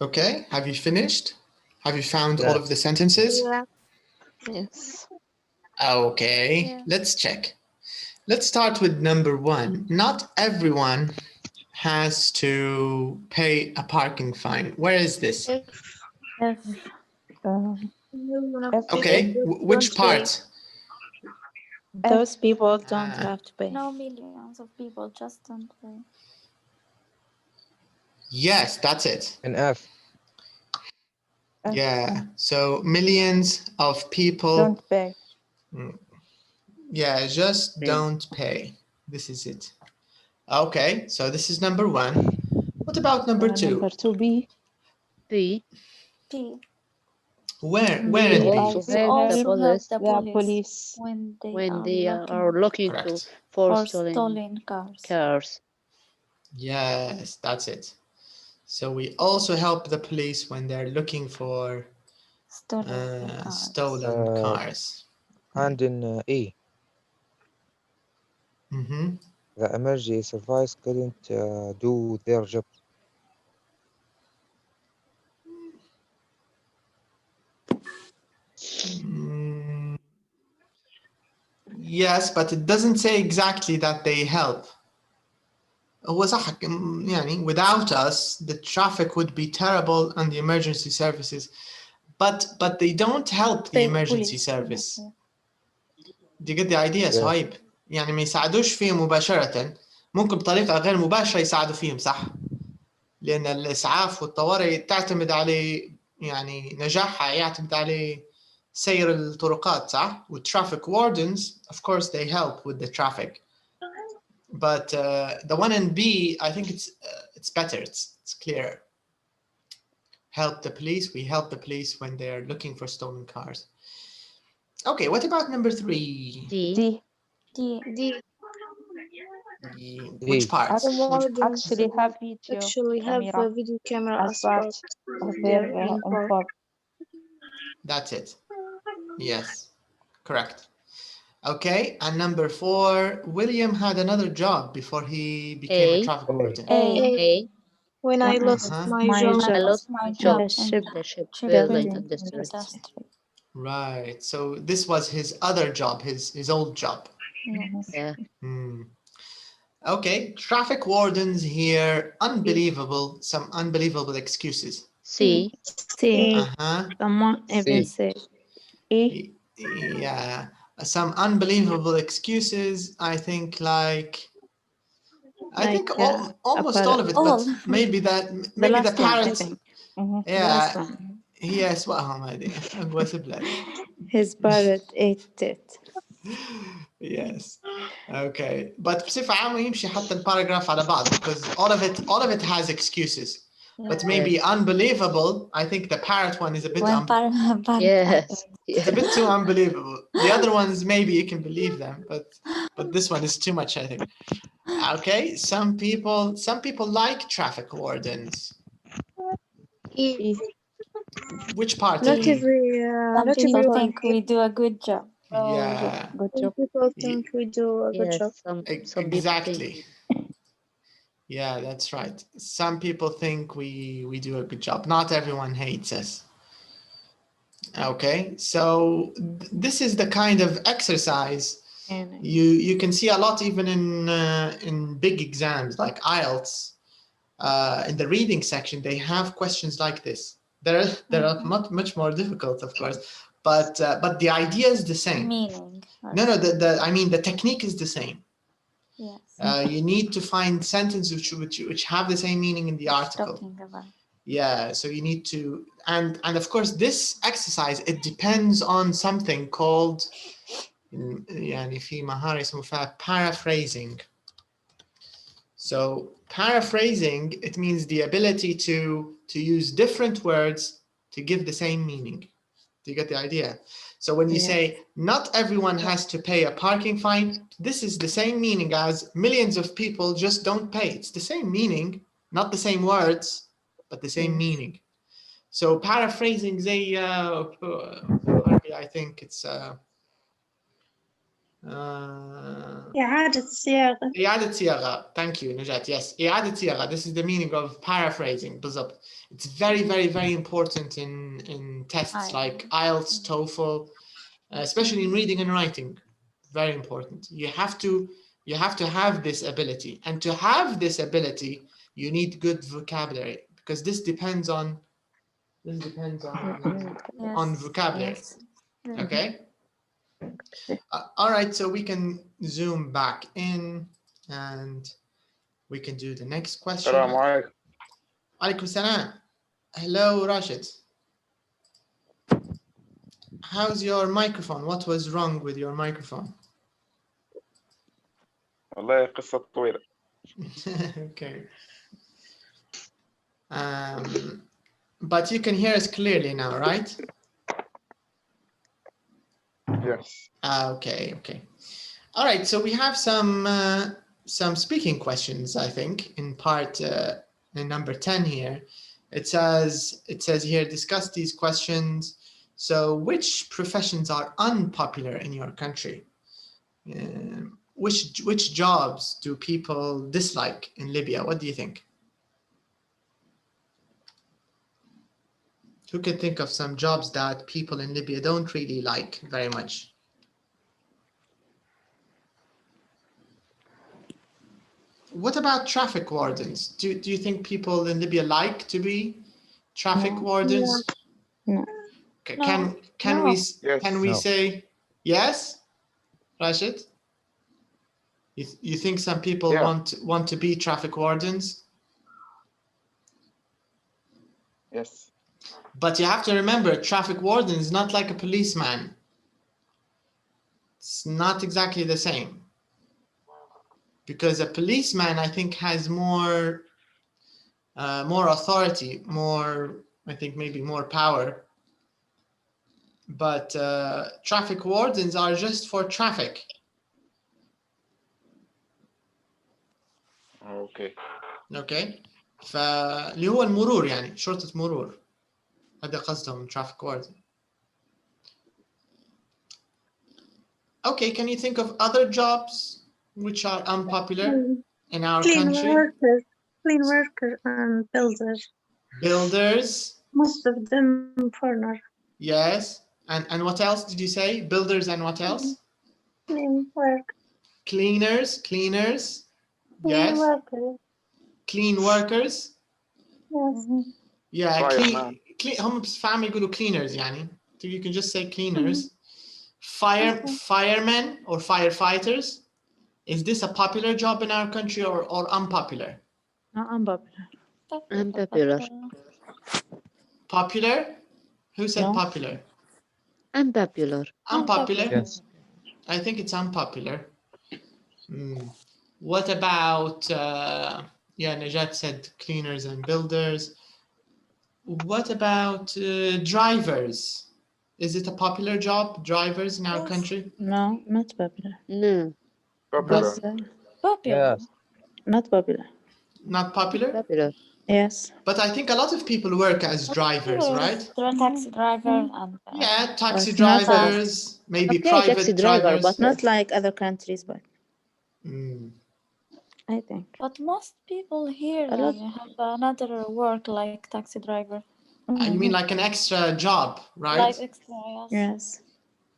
Okay, have you finished? Have you found all of the sentences? Yeah. Yes. Okay, Yeah. let's check. Let's start with number 1. Not everyone has to pay a parking fine. Where is this? If million of Okay, people which don't pay. part? Those people don't Ah. have to pay. No, millions of people just don't pay. Yes, that's it. in F. Yeah, so millions of people, Don't pay. yeah, just Pay. don't pay. This is it. Okay, so this is number 1. What about number 2? Number 2B. B. P. Where in We B? also We help the also help police the The police police. when they are are looking to Correct. for for stolen stolen cars. cars. Yes, that's it. So we also help the police when they're looking for Stolen cars. stolen cars. And in E, Mhm. the emergency service couldn't do their job. Mm, yes, but it doesn't say exactly that they help. هو صح يعني without us the traffic would be terrible and the emergency services, but they don't help the They emergency police, service. yeah. Do you get the idea? Yeah. صهيب يعني ما يساعدوش فيهم مباشرة، ممكن بطريقة غير مباشرة يساعدوا فيهم، صح؟ لأن الإسعاف والطوارئ تعتمد على يعني نجاحها يعتمد على سير الطرقات، صح؟ والtraffic wardens of course they help with the traffic. But the one in B, I think it's better. It's clearer. Help the police. We help the police when they're looking for stolen cars. Okay, what about number 3? D. D. D. Which part? The wardens Actually have video actually have a camera video camera as as part part of of their their info. uniform. That's it. Yes, correct. Okay, and number 4, William had another job before he became a A. traffic warden. A. When I lost my job. I lost my my job job in in the the shipbuilding shipbuilding industry. industry. Right. So this was his other job, his old job. Yes. Yeah. Okay, traffic wardens here, unbelievable, some unbelievable excuses. C. See, Uh-huh. someone even C. say E. Yeah, some unbelievable excuses. I think like almost all of it, all. but maybe the the last one, I parents. think. Mhm. The last Yeah, one. هي أسوأهم هذه أقوى سبلة. His parrot ate it. Yes. Okay. But بصفة عامة يمشي حتى الباراجراف على بعض because all of it has excuses. But maybe unbelievable. I think the parrot one is a bit Yes. it's a bit too unbelievable. The other ones maybe you can believe them, but this one is too much, I think. Okay, some people like traffic wardens. E. Which part? Not E? Some not people everyone. think we do a good job. Yeah. Good Some job. people think we do a good job. Yes. Some people Exactly. think. Yeah, that's right. Some people think we do a good job. Not everyone hates us. Okay, so this is the kind of exercise you can see a lot even in big exams like IELTS. In the reading section, they have questions like this. They're much more difficult, of course, but the idea is the same. Meaning. No, I mean the technique is the same. Yes. You need to find sentences which have the same meaning in the article. Talking about. Yeah, so you need to, and of course this exercise, it depends on something called يعني في مهارة اسمها paraphrasing. So paraphrasing, it means the ability to use different words to give the same meaning. Do you get the idea? So when you say not everyone has to pay a parking fine, this is the same meaning as millions of people just don't pay. It's the same meaning, not the same words, but the same meaning. So paraphrasing, I think it's إعادة صياغة. إعادة صياغة. Thank you, Najat. Yes, إعادة صياغة. This is the meaning of paraphrasing. بالضبط. It's very, very, very important in tests like IELTS, TOEFL, especially in reading and writing. Very important. You have to have this ability, and to have this ability, you need good vocabulary, because this depends on vocabulary. Yes. Okay. All right, so we can zoom back in and we can do the next question. السلام عليكم. Alaikum salam. Hello, Rashid. How's your microphone? What was wrong with your microphone? والله قصة طويلة. Okay. But you can hear us clearly now, right? Yes. Okay. All right, so we have some speaking questions, I think, in part in number 10 here. It says here, discuss these questions. So which professions are unpopular in your country? Which jobs do people dislike in Libya? What do you think? Who can think of some jobs that people in Libya don't really like very much? What about traffic wardens? Do you think people in Libya like to be traffic wardens? No. Okay, No. can we No. say yes, Rashid? You think some people Yeah. want to be traffic wardens? Yes. But you have to remember, traffic warden is not like a policeman. It's not exactly the same. Because a policeman, I think, has more authority, I think maybe more power. But traffic wardens are just for traffic. Okay. Okay. فاللي هو المرور يعني شرطة مرور. هذا قصدهم traffic warden. Okay, can you think of other jobs which are unpopular in our country? Clean worker and builders. Builders. Most of them foreigner. Yes. And what else did you say? Builders and what else? Clean work. Cleaners. Yes. Worker. Clean workers. Yes. Yeah, Fireman. هم بفهم يقولوا cleaners يعني. So you can just say cleaners. Firemen or firefighters. Is this a popular job in our country or unpopular? No, unpopular. Unpopular. Popular? Who said No. popular? Unpopular. Unpopular? Yes. I think it's unpopular. What about, Najat said cleaners and builders. What about drivers? Is it a popular job, drivers in our country? No, not popular. No. Popular. Popular. Yes. Not popular. Not popular? Popular. Yes. But I think a lot of people work as drivers, right? Taxi driver and Yeah, taxi It's not drivers, maybe Okay, private taxi driver, drivers. but Not like other countries, but Mm. I think. but most people here A lot. have another work like taxi driver, You mean like an extra job, right? like extra. Yes.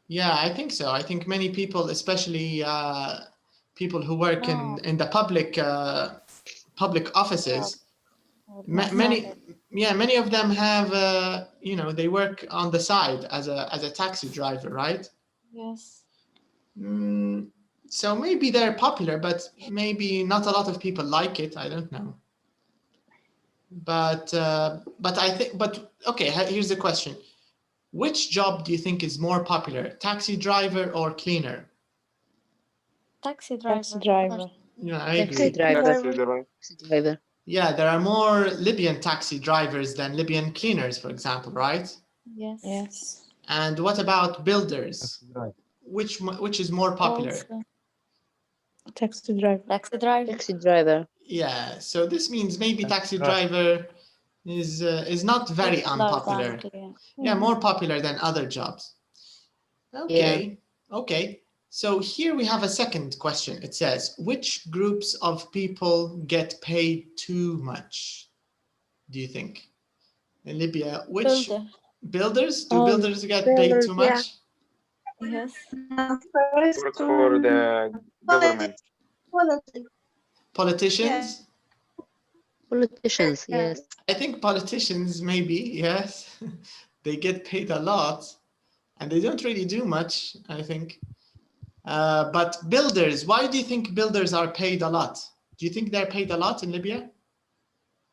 Yeah, I think so. I think many people, especially people who work in the public offices, many of them have they work on the side as a taxi driver, right? Yes. So maybe they're popular, but maybe not a lot of people like it. I don't know. But I think, okay, here's the question. Which job do you think is more popular, taxi driver or cleaner? Taxi driver. Taxi driver. Yeah, I Taxi agree. driver. Taxi driver. Taxi driver. Yeah, there are more Libyan taxi drivers than Libyan cleaners, for example, right? Yes. Yes. And what about builders? Which is more popular? Also, Taxi driver. taxi driver. Taxi driver. Yeah, so this means maybe taxi driver is not very unpopular. Yeah, more popular than other jobs. Okay, okay. So here we have a second question. It says, which groups of people get paid too much? Do you think? In Libya, which builders? Do builders get paid too much? Yes. Work for the government. Politicians? Politicians, yes. I think politicians, maybe, yes. They get paid a lot and they don't really do much, I think. But builders, why do you think builders are paid a lot? Do you think they're paid a lot in Libya?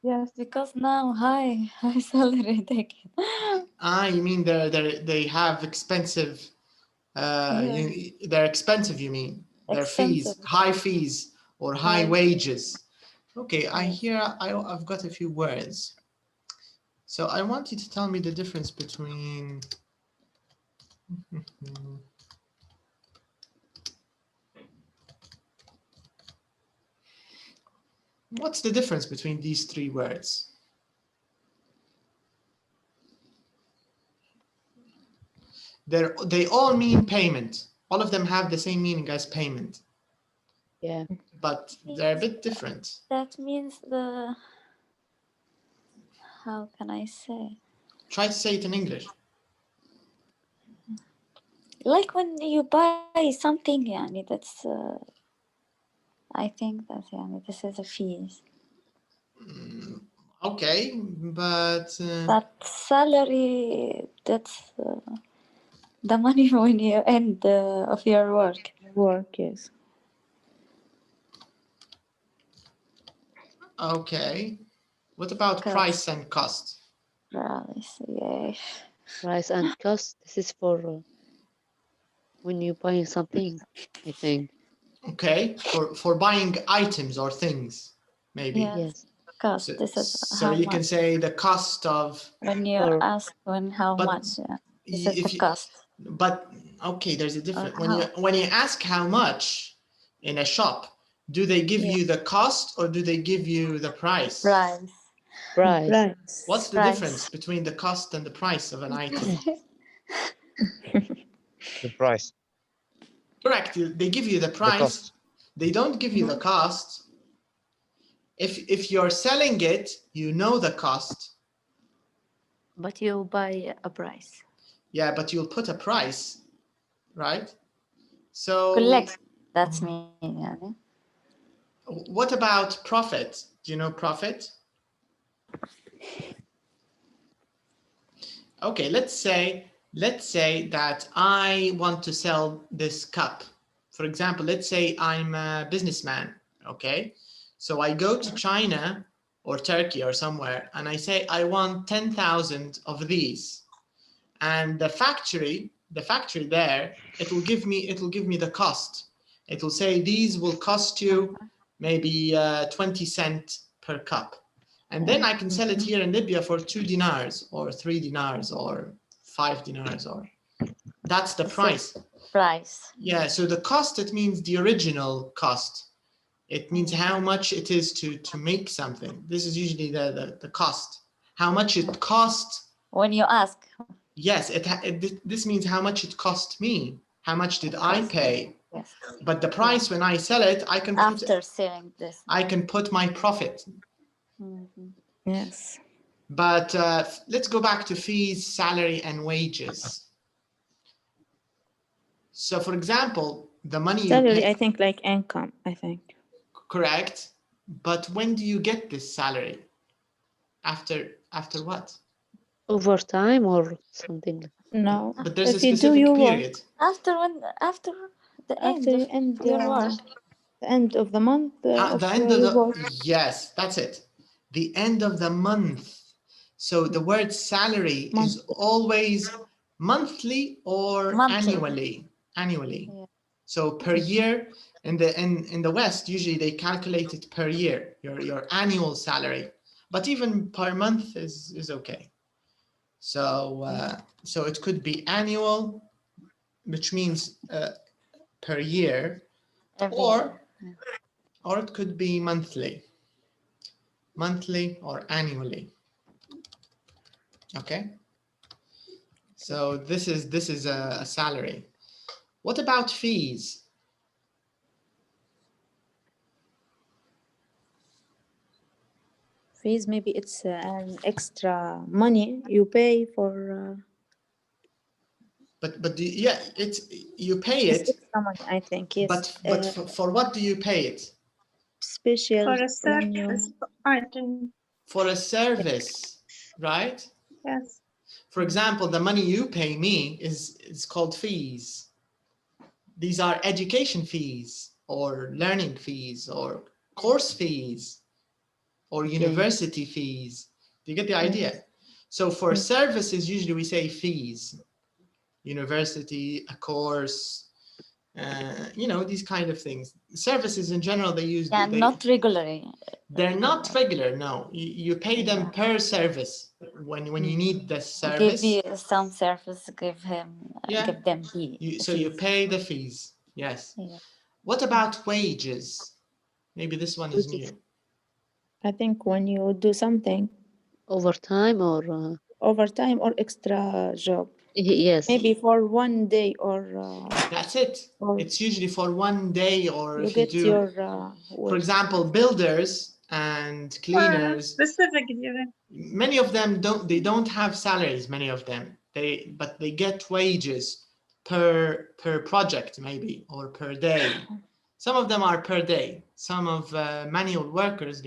Yes. Because now high salary they get. You mean they have expensive, they're expensive, you mean? Their fees, Expensive. high fees or high High. wages. Okay, Yes. I've got a few words. So I want you to tell me the difference between what's the difference between these three words? They all mean payment. All of them have the same meaning as payment. Yeah. But they're a bit different. That means how can I say? Try to say it in English. Like when you buy something, يعني that's I think that this is a fees. Okay, but That salary, that's the money when you end of your work. Yes. okay. What about Cost. price and cost? Price, yeah. Price and cost. This is for when you buy something, I think. Okay, for buying items or things, maybe. Yes. Yes. Cost. So, This is so how you much. can say the cost of. When you Or ask how But much, this is if the you, cost. but okay, there's a difference. how? When you ask how much in a shop, do they give you the cost or do they give you the price? Price. price. What's the Price. difference between the cost and the price of an item? The price. Correct. They give you the The price. cost. They don't give you the cost. If you're selling it, you know the cost. But you buy a price. Yeah, but you'll put a price, right? So Collect. That's me. يعني. what about profit? Do you know profit? Okay, let's say that I want to sell this cup. For example, let's say I'm a businessman, okay? So I go to China or Turkey or somewhere and I say I want 10,000 of these. And the factory there, it will give me the cost. It will say these will cost you maybe 20 cents per cup. And then I can sell it here in Libya for 2 dinars or 3 dinars or 5 dinars, or that's the price. Price. Yeah, so the cost, it means the original cost. It means how much it is to make something. This is usually the cost. How much it costs. When you ask. Yes, this means how much it cost me. How much did I pay? Yes. But the price, when I sell it, I can After selling this. I can put my profit. Yes. But let's go back to fees, salary, and wages. So, for example, the money you Salary, pay, I think like income, I think. correct. But when do you get this salary? After what? Overtime or something. No. But there's a If you do specific your work, period. After the end after you of end your work. the end of the month of The end of your the, work. yes, that's it. The end of the month. So the word salary is always monthly or annually. Yeah. So per year, in the West, usually they calculate it per year, your annual salary. But even per month is okay. So so it could be annual, which means per year, or it could be monthly or annually. Okay. So this is a salary. What about fees? Fees, maybe it's an extra money you pay for. But yeah, you pay It's it. extra money, I think. Yes. But for what do you pay it? Special For a when service item. For a service, right? Yes. For example, the money you pay me is called fees. These are education fees or learning fees or course fees or university fees. Do you get the idea? So for services, usually we say fees. University, a course, you know, these kind of things. Services in general, they use... Yeah, not regularly. They're not regular, no. You pay them per service. When you need the service... Give you some service, give them so you pay the fees, yes. Yeah. What about wages? Maybe this one is new. I think when you do something. Overtime or... Overtime or extra job. Yes. Maybe for 1 day or... That's it. It's usually for 1 day, or if you do... your, for example, builders and cleaners... specific. Many of them don't have salaries, many of them. But they get wages per project, maybe, or per day. Some of them are per day. Some of manual workers,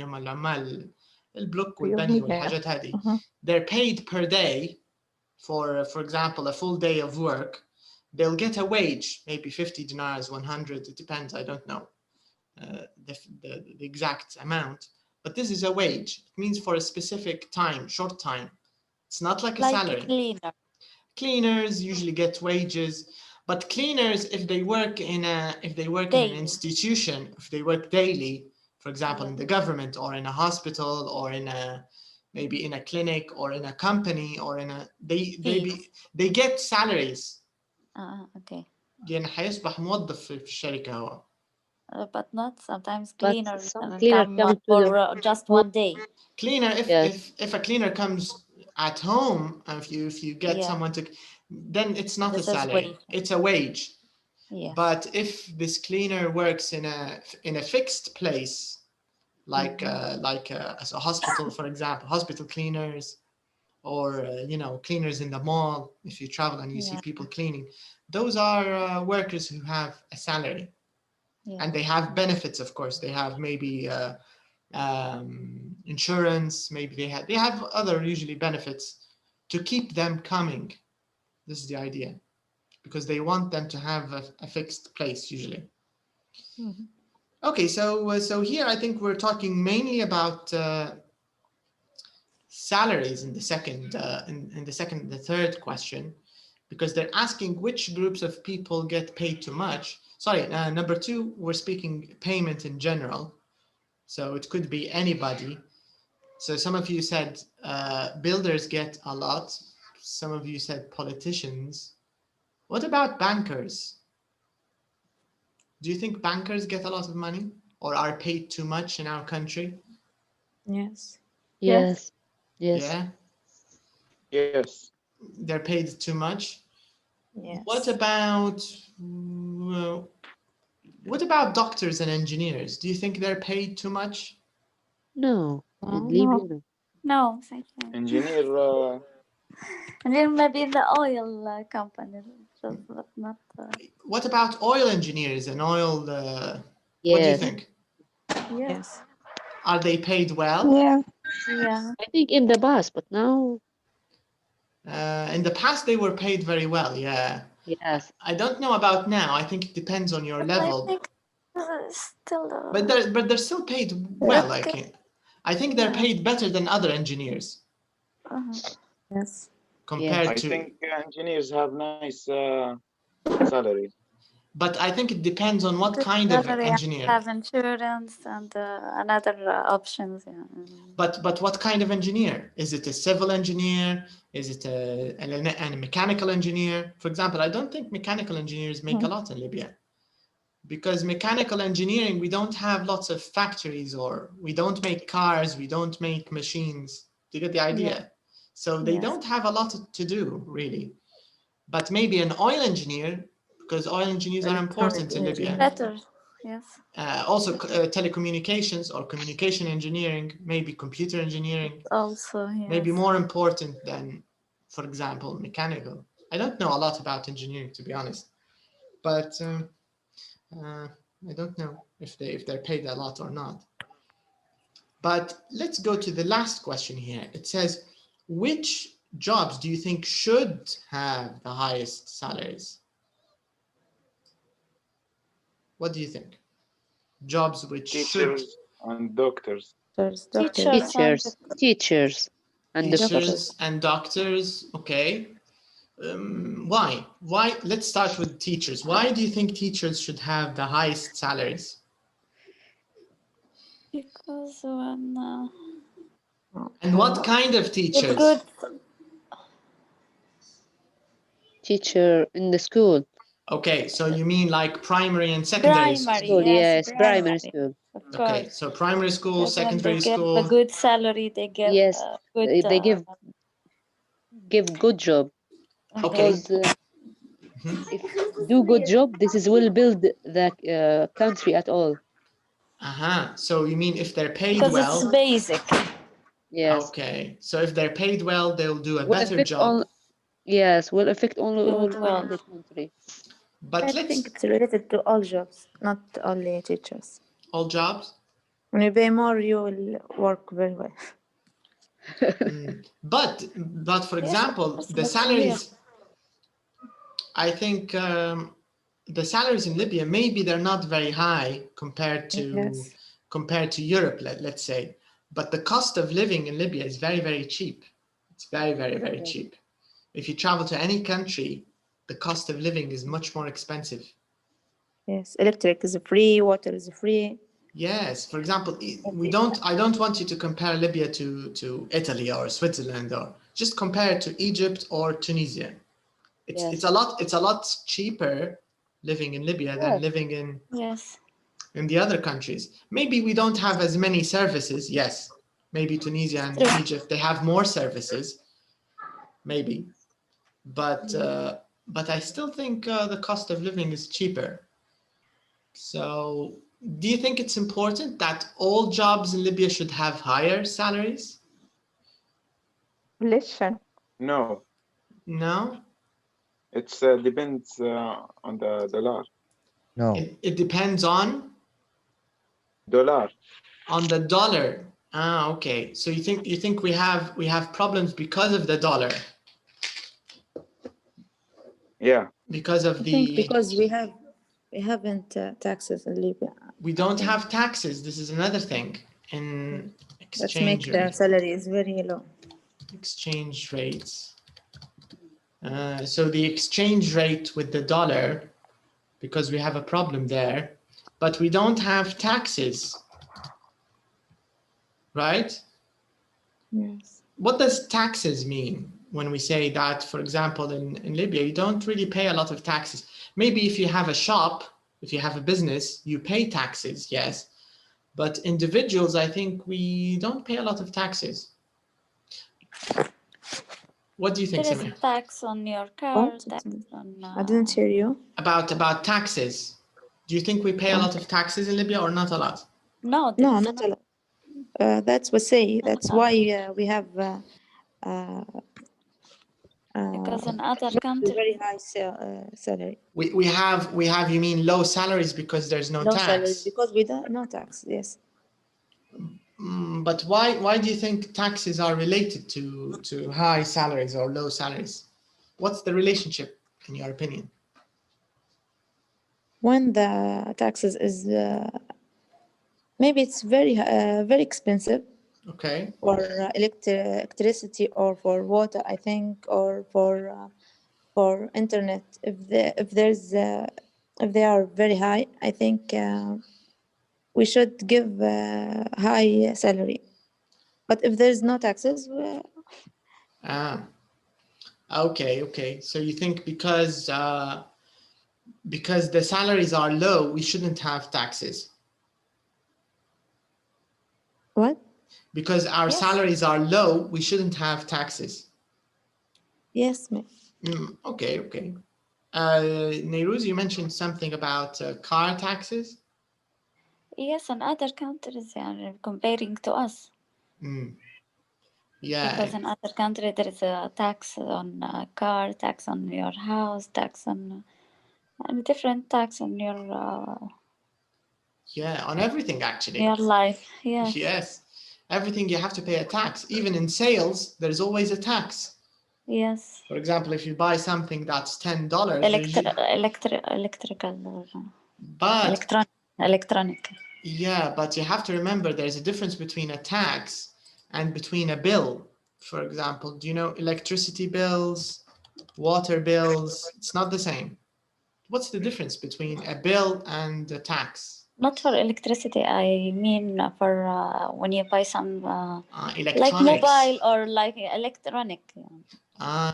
البلوك والبني والحاجات هذه, they're paid per day for example, a full day of work. They'll get a wage, maybe 50 dinars, 100, it depends, I don't know the exact amount. But this is a wage. It means for a specific time, short time. It's not like a salary. Cleaner. Cleaners usually get wages, but cleaners, if they work in an institution, if they work daily, for example, in the government or in a hospital or maybe in a clinic or in a company or in a they get salaries. Okay. يعني حيصبح موظف في الشركة هو. But not sometimes cleaners cleaner come for just 1 day. Cleaner, if a cleaner comes at home, if you get someone to, then it's not a salary, it's a wage. Yes. But if this cleaner works in a fixed place, like as a hospital, for example, hospital cleaners, or you know, cleaners in the mall, if you travel and you see people cleaning, those are workers who have a salary. And they have benefits, of course. They have maybe insurance, maybe they have other usually benefits to keep them coming. This is the idea, because they want them to have a fixed place usually. Okay, so here I think we're talking mainly about salaries in the third question, because they're asking which groups of people get paid too much. Sorry, number 2, we're speaking payment in general. So it could be anybody. So some of you said builders get a lot. Some of you said politicians. What about bankers? Do you think bankers get a lot of money or are paid too much in our country? Yes. Yes. Yeah? Yes. They're paid too much? Yes. What about doctors and engineers? Do you think they're paid too much? No. No, thank you. Engineer. Engineer maybe in the oil company, but not. What about oil engineers and oil? What do you think? Yes. Are they paid well? Yeah. I think in the past, but now. In the past, they were paid very well. Yeah. Yes. I don't know about now. I think it depends on your level. I think still. But they're still paid well. I think they're paid better than other engineers. Yes. Compared to. I think engineers have nice salaries. But I think it depends on what kind of engineer. Have insurance and another options. Yeah. But what kind of engineer? Is it a civil engineer? Is it a mechanical engineer? For example, I don't think mechanical engineers make a lot in Libya. Because mechanical engineering, we don't have lots of factories, or we don't make cars, we don't make machines. Do you get the idea? Yeah. So they don't have a lot to do, really. But maybe an oil engineer because oil engineers are important in Libya. Better, yes. Also, telecommunications or communication engineering, maybe computer engineering, Also, yes. maybe more important than, for example, mechanical. I don't know a lot about engineering, to be honest, but I don't know if they're paid a lot or not. But let's go to the last question here. It says, which jobs do you think should have the highest salaries? What do you think? Jobs which Teachers should. and doctors. Teachers and doctors. Teachers and doctors. Okay. Why? Why? Let's start with teachers. Why do you think teachers should have the highest salaries? Because when And what kind of teachers? good Teacher in the school. Okay, so you mean like primary and secondary primary, school? yes, Primary school. Of Okay, course. so primary school, Yes, when secondary they give school. a good salary, they give Yes, good. they give good job. Okay. Because if do good job, this is will build the country at all. So you mean if they're paid because well? it's basic. Yes. Okay, so if they're paid well, they'll do a Will better affect job. will affect all the country. But I think it's related to all jobs, not only teachers. All jobs? When you pay more, you will work very well. But for example, the salaries, I think the salaries in Libya, maybe they're not very high compared to Europe, let's say, but the cost of living in Libya is very, very cheap. It's very, very, very cheap. If you travel to any country, the cost of living is much more expensive. Yes, electric is free, water is free. Yes, for example, I don't want you to compare Libya to Italy or Switzerland, or just compare it to Egypt or Tunisia. It's a lot cheaper living in Libya than living in the other countries. Maybe we don't have as many services. Yes, maybe Tunisia and Egypt, they have more services, maybe, but I still think the cost of living is cheaper. So do you think it's important that all jobs in Libya should have higher salaries? Listen. No. No? It depends on the dollar. No. It depends on? Dollar. On the dollar. Okay. So you think we have problems because of the dollar? Yeah. Because of because we haven't taxes in Libya. We don't have taxes. This is another thing. In exchange Let's make the salaries very low. Exchange rates. So the exchange rate with the dollar, because we have a problem there, but we don't have taxes, right? Yes. What does taxes mean when we say that, for example, in Libya, you don't really pay a lot of taxes? Maybe if you have a shop, if you have a business, you pay taxes, yes. But individuals, I think we don't pay a lot of taxes. What do you think, There is Samir? a tax on your car, tax on... I didn't hear you. About taxes. Do you think we pay a lot of taxes in Libya or not a lot? No, not a lot. That's what say. That's why we have because in other countries very high salary. We have, you mean low salaries because there's no tax? Salaries because we don't no tax. Yes. But why do you think taxes are related to high salaries or low salaries? What's the relationship in your opinion? When the taxes is maybe it's very expensive. Okay. For electricity or for water, I think, or for internet. If they are very high, I think we should give high salary. But if there's no taxes, okay. So you think because the salaries are low, we shouldn't have taxes? What? Because our salaries are low, we shouldn't have taxes. Yes, ma'am. Okay. Neiruz, you mentioned something about car taxes. Yes, in other countries, yeah, comparing to us. Yeah. Because in other countries there is a tax on car, tax on your house, tax on and different tax on your yeah, on everything actually. your life. Yes. Yes, everything you have to pay a tax. Even in sales, there's always a tax. Yes. For example, if you buy something that's $10, electrical, but electronic. yeah, but you have to remember there's a difference between a tax and between a bill. For example, do you know electricity bills, water bills? It's not the same. What's the difference between a bill and a tax? Not for electricity, I mean for when you buy some like mobile or like electronic.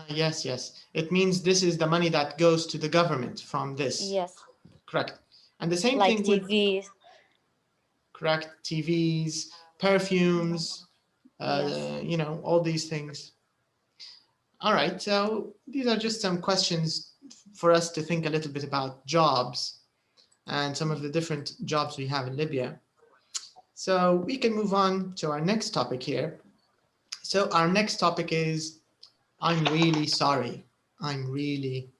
Yes, yes. It means this is the money that goes to the government from this. Yes. Correct. And the same like thing TVs. with correct TVs, perfumes, Yes. you know, all these things. All right, so these are just some questions for us to think a little bit about jobs and some of the different jobs we have in Libya. So we can move on to our next topic here. So our next topic is, I'm really sorry. I'm really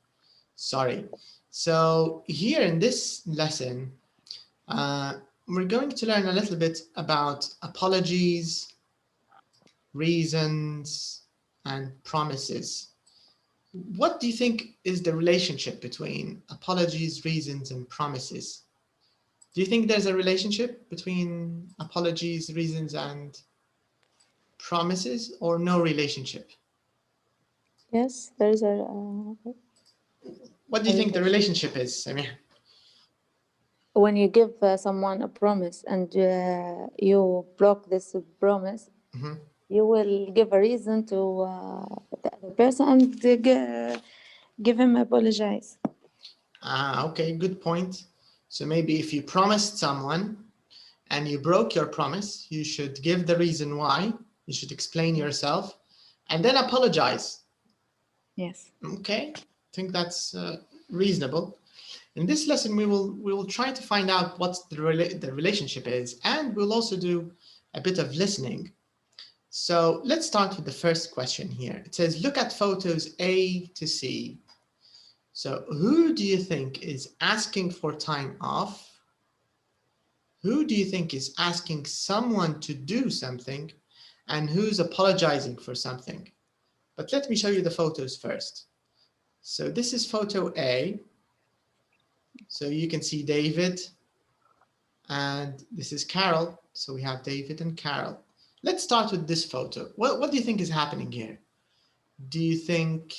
sorry. So here in this lesson, we're going to learn a little bit about apologies, reasons, and promises. What do you think is the relationship between apologies, reasons, and promises? Do you think there's a relationship between apologies, reasons, and promises, or no relationship? Yes, there is a. What do you think the relationship is, Samir? When you give someone a promise and you broke this promise, you will give a reason to the other person and give him apologize. Okay, good point. So maybe if you promised someone and you broke your promise, you should give the reason why. You should explain yourself and then apologize. Yes. Okay, I think that's reasonable. In this lesson, we will try to find out what the relationship is, and we'll also do a bit of listening. So let's start with the first question here. It says, look at photos A to C. So who do you think is asking for time off? Who do you think is asking someone to do something? And who's apologizing for something? But let me show you the photos first. So this is photo A. So you can see David, and this is Carol. So we have David and Carol. Let's start with this photo. What do you think is happening here? Do you think,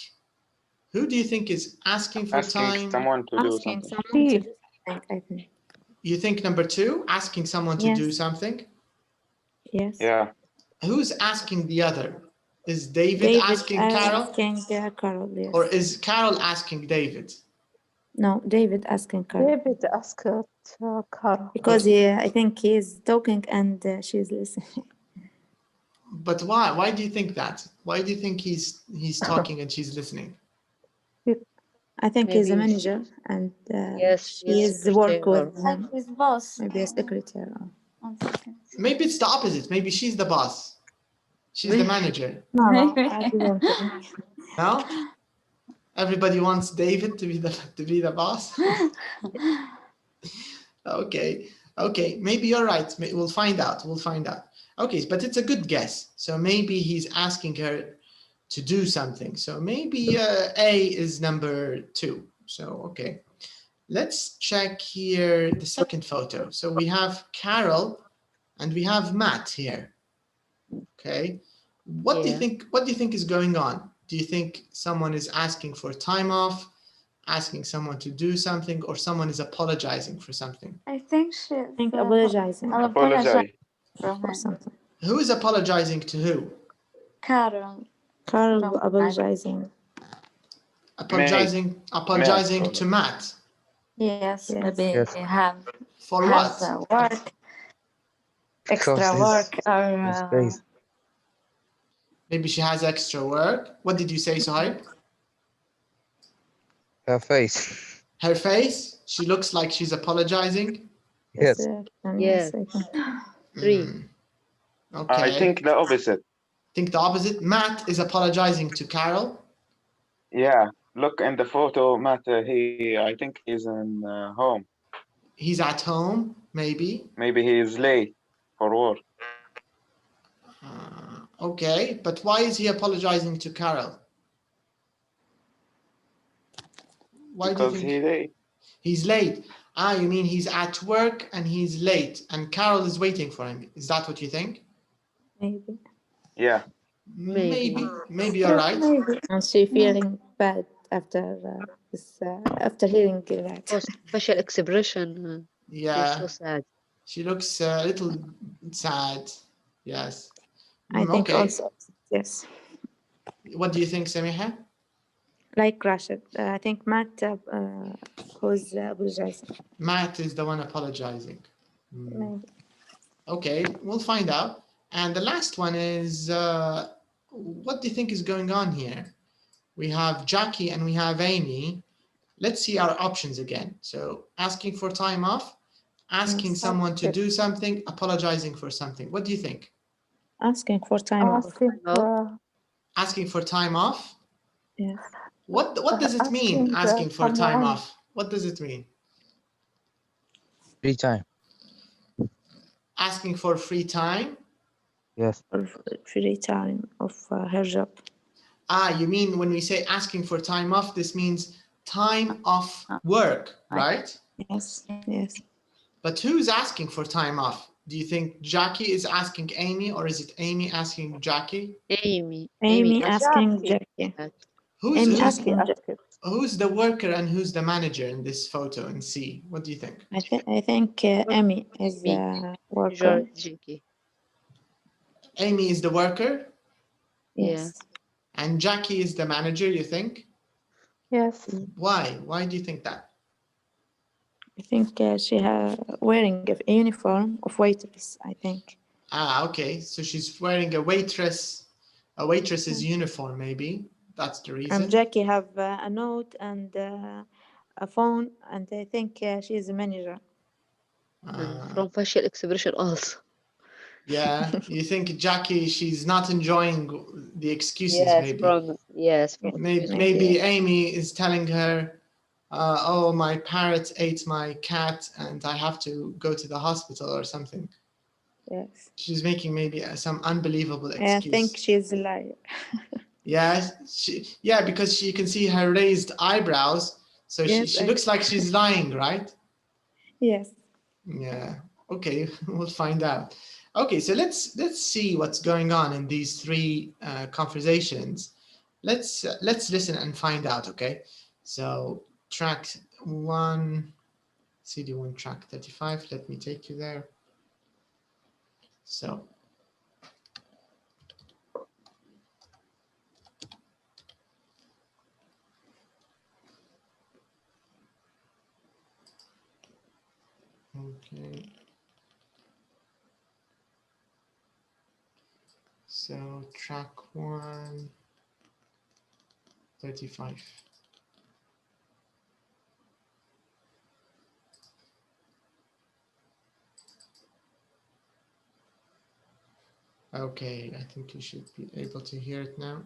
who do you think is asking for time? Someone to do something. Someone to do something, I think. You think number two, asking someone to do something? Yes. Yeah. Who's asking the other? Is David asking Carol? Asking Carol, yes. Or is Carol asking David? No, David asking Carol. David asked Carol. Because I think he is talking and she's listening. But why? Why do you think that? Why do you think he's talking and she's listening? I think he's a manager and yes, he is work with him. His boss. Maybe a secretary. Maybe it's the opposite. Maybe she's the boss. She's the manager. No, I didn't think. No? Everybody wants David to be the boss. Okay. Maybe you're right. We'll find out. Okay, but it's a good guess. So maybe he's asking her to do something. So maybe A is number two. So, okay. Let's check here the second photo. So we have Carol and we have Matt here. Okay. What do you think is going on? Do you think someone is asking for time off, asking someone to do something, or someone is apologizing for something? I think she's apologizing. Apologize. For something. Who is apologizing to who? Carol. Carol apologizing. Apologizing to Matt. Yes, maybe Yes. have For has, what? work, extra Because work, his or face. Maybe she has extra work. What did you say, Suhaib? Her face. Her face? She looks like she's apologizing? Yes. Yes. 3. Mm, I okay. think the opposite. Think the opposite. Matt is apologizing to Carol. Yeah, look in the photo, Matt. I think he's in home. He's at home, maybe. Maybe he is late for work. Okay, but why is he apologizing to Carol? Why Because do you think he's late. he's late? Ah, you mean he's at work and he's late, and Carol is waiting for him. Is that what you think? Maybe. Yeah. Maybe you're right. Maybe. And she feeling bad after this, after hearing that. Oh, facial expression. She's Yeah, so sad. she looks a little sad. Yes. I think Okay. also yes. What do you think, Samiha? Like Rashid, I think Matt who's apologizing. Matt is the one apologizing. Maybe. Okay, we'll find out. And the last one is, what do you think is going on here? We have Jackie and we have Amy. Let's see our options again. So asking for time off, asking someone to do something, apologizing for something. What do you think? Asking for time off. Asking for time off? Yes. What does it mean, asking for time off? What does it mean? Free time. Asking for free time? Yes. Or free time of her job. Ah, you mean when we say asking for time off, this means time off work, right? Yes, yes. But who's asking for time off? Do you think Jackie is asking Amy, or is it Amy asking Jackie? Amy asking Jackie. Who's the worker and who's the manager in this photo in C? What do you think? I think Amy is the worker. Amy is the worker? Yes. And Jackie is the manager, you think? Yes. Why? Why do you think that? I think she wearing a uniform of waitress, I think. Ah, okay. So she's wearing a waitress's uniform, maybe. That's the reason. And Jackie have a note and a phone, and I think she is a manager. From facial expression also. Yeah, you think Jackie, she's not enjoying the excuses, Yes, maybe. Maybe Amy is telling her, oh, my parrot ate my cat and I have to go to the hospital or something. Yes. She's making maybe some unbelievable excuse. I think she's a liar. Yeah, because you can see her raised eyebrows. So yes, she looks like she's lying, right? Yes. Yeah. Okay, we'll find out. Okay, so let's see what's going on in these three conversations. Let's listen and find out. Okay, so track 1, CD1 track 35. Let me take you there. So. Okay. So track 1, 35. Okay, I think you should be able to hear it now.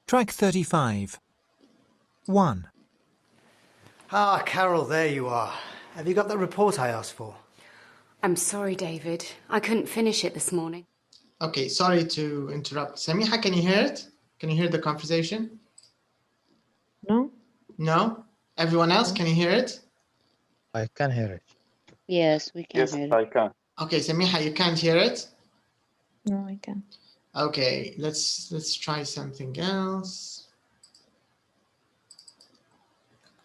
Track 35. 1. Ah, Carol, there you are. Have you got that report I asked for? I'm sorry, David. I couldn't finish it this morning. Okay, sorry to interrupt. Samiha, can you hear it? Can you hear the conversation? No. No? Everyone else, can you hear it? I can hear it. Yes, we can hear it. I can. Okay, Samiha, you can't hear it? No, I can't. Okay, let's try something else.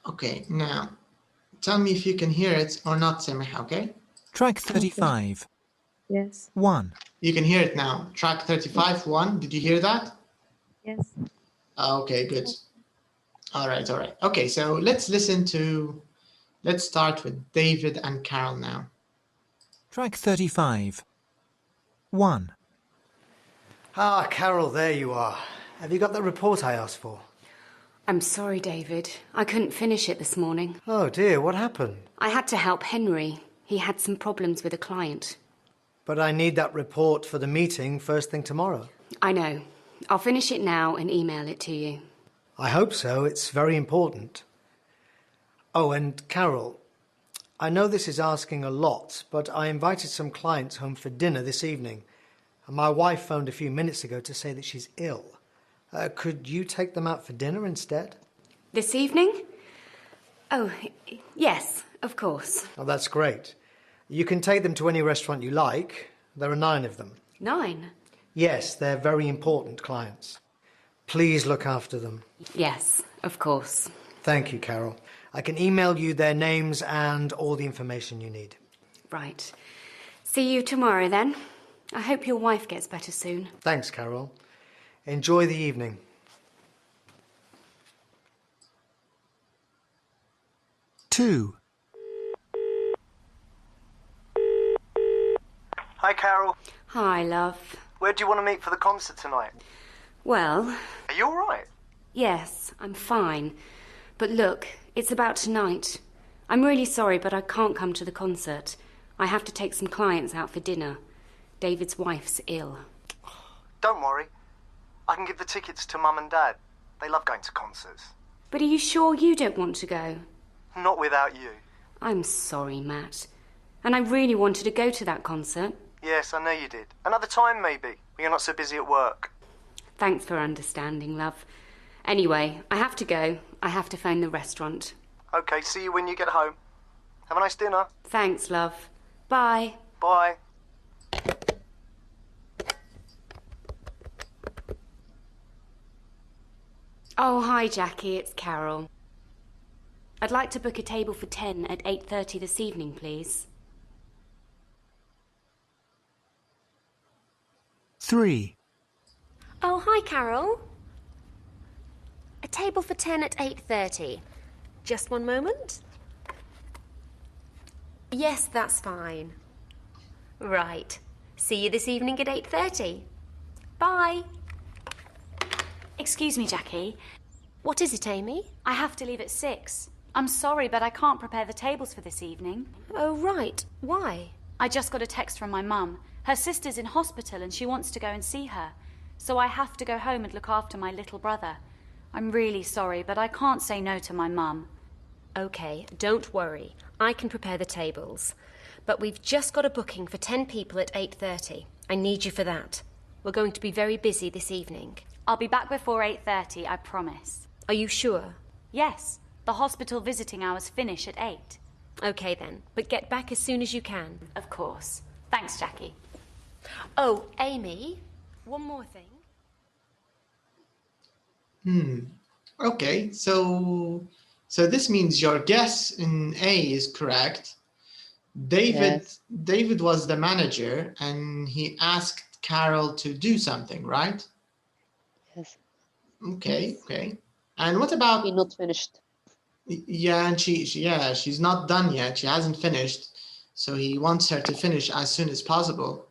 Okay, now tell me if you can hear it or not, Samiha, okay? Track 35. Yes. 1. You can hear it now. Track 35, 1. Did you hear that? Yes. Okay, good. All right. Okay, so let's start with David and Carol now. Track 35. 1. Ah, Carol, there you are. Have you got that report I asked for? I'm sorry, David. I couldn't finish it this morning. Oh dear, what happened? I had to help Henry. He had some problems with a client. But I need that report for the meeting first thing tomorrow. I know. I'll finish it now and email it to you. I hope so. It's very important. Oh, and Carol, I know this is asking a lot, but I invited some clients home for dinner this evening. And my wife phoned a few minutes ago to say that she's ill. Could you take them out for dinner instead? This evening? Oh, yes, of course. Oh, that's great. You can take them to any restaurant you like. There are 9 of them. 9? Yes, they're very important clients. Please look after them. Yes, of course. Thank you, Carol. I can email you their names and all the information you need. Right. See you tomorrow then. I hope your wife gets better soon. Thanks, Carol. Enjoy the evening. Two. Hi, Carol. Hi, love. Where do you want to meet for the concert tonight? Well, Are you all right? yes, I'm fine. But look, it's about tonight. I'm really sorry, but I can't come to the concert. I have to take some clients out for dinner. David's wife's ill. Don't worry. I can give the tickets to Mum and Dad. They love going to concerts. But are you sure you don't want to go? Not without you. I'm sorry, Matt. And I really wanted to go to that concert. Yes, I know you did. Another time, maybe, when you're not so busy at work. Thanks for understanding, love. Anyway, I have to go. I have to phone the restaurant. OK, see you when you get home. Have a nice dinner. Thanks, love. Bye. Bye. Oh, hi, Jackie. It's Carol. I'd like to book a table for 10 at 8:30 this evening, please. 3. Oh, hi, Carol. A table for 10 at 8:30. Just one moment. Yes, that's fine. Right. See you this evening at 8:30. Bye. Excuse me, Jackie. What is it, Amy? I have to leave at 6. I'm sorry, but I can't prepare the tables for this evening. Oh, right. Why? I just got a text from my mum. Her sister's in hospital and she wants to go and see her. So I have to go home and look after my little brother. I'm really sorry, but I can't say no to my mum. OK, don't worry. I can prepare the tables. But we've just got a booking for 10 people at 8:30. I need you for that. We're going to be very busy this evening. I'll be back before 8:30, I promise. Are you sure? Yes, the hospital visiting hours finish at 8. OK then, but get back as soon as you can. Of course. Thanks, Jackie. Oh, Amy, one more thing. Okay, so this means your guess in A is correct. David was the manager and he asked Carol to do something, right? Yes. Okay. And what about? He's not finished. Yeah, and she's not done yet. She hasn't finished, so he wants her to finish as soon as possible.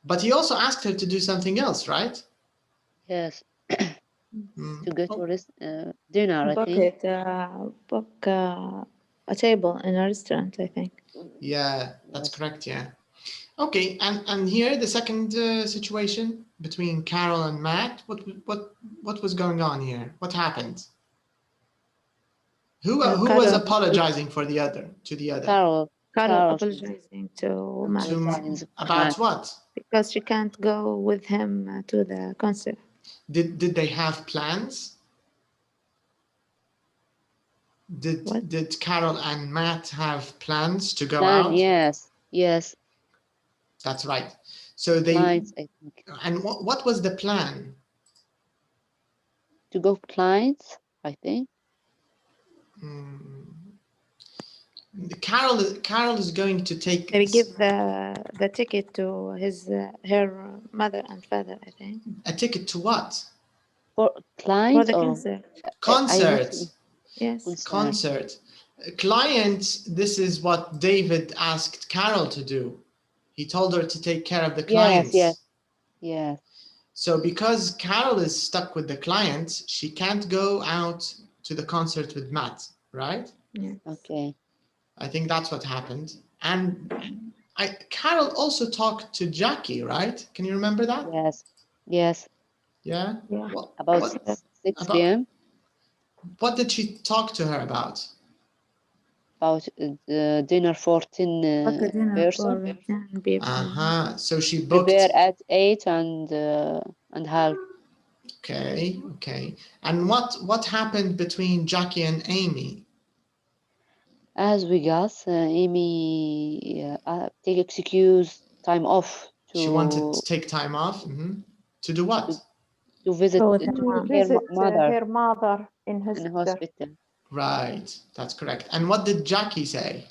But he also asked her to do something else, right? Yes. To go to dinner, I think. Book a table in a restaurant, I think. Yeah, that's correct. Yeah. Okay, and here the second situation between Carol and Matt. What was going on here? What happened? Who was apologizing for the other to the other? Carol apologizing to Matt. About what? Because she can't go with him to the concert. Did they have plans? Did Carol and Matt have plans to go out? Yes. That's right. So they clients, I think. And what was the plan? To go clients, I think. Carol is going to take. They give the ticket to her mother and father, I think. A ticket to what? For clients for the or concert. Concert. Yes. Concert. Client, this is what David asked Carol to do. He told her to take care of the Yes, clients. yes, yes. So because Carol is stuck with the client, she can't go out to the concert with Matt, right? Yeah. Okay. I think that's what happened. And Carol also talked to Jackie, right? Can you remember that? Yes, yes. Yeah? Yeah. About 6 p.m. What did she talk to her about? About dinner for 10 Okay, dinner person. for 10 people. So she booked. Prepare at 8 and half. Okay. And what happened between Jackie and Amy? As we got, Amy take excuse time off to. She wanted to take time off. To do what? To visit To her visit mother her mother in in the hospital. hospital. Right, that's correct. And what did Jackie say?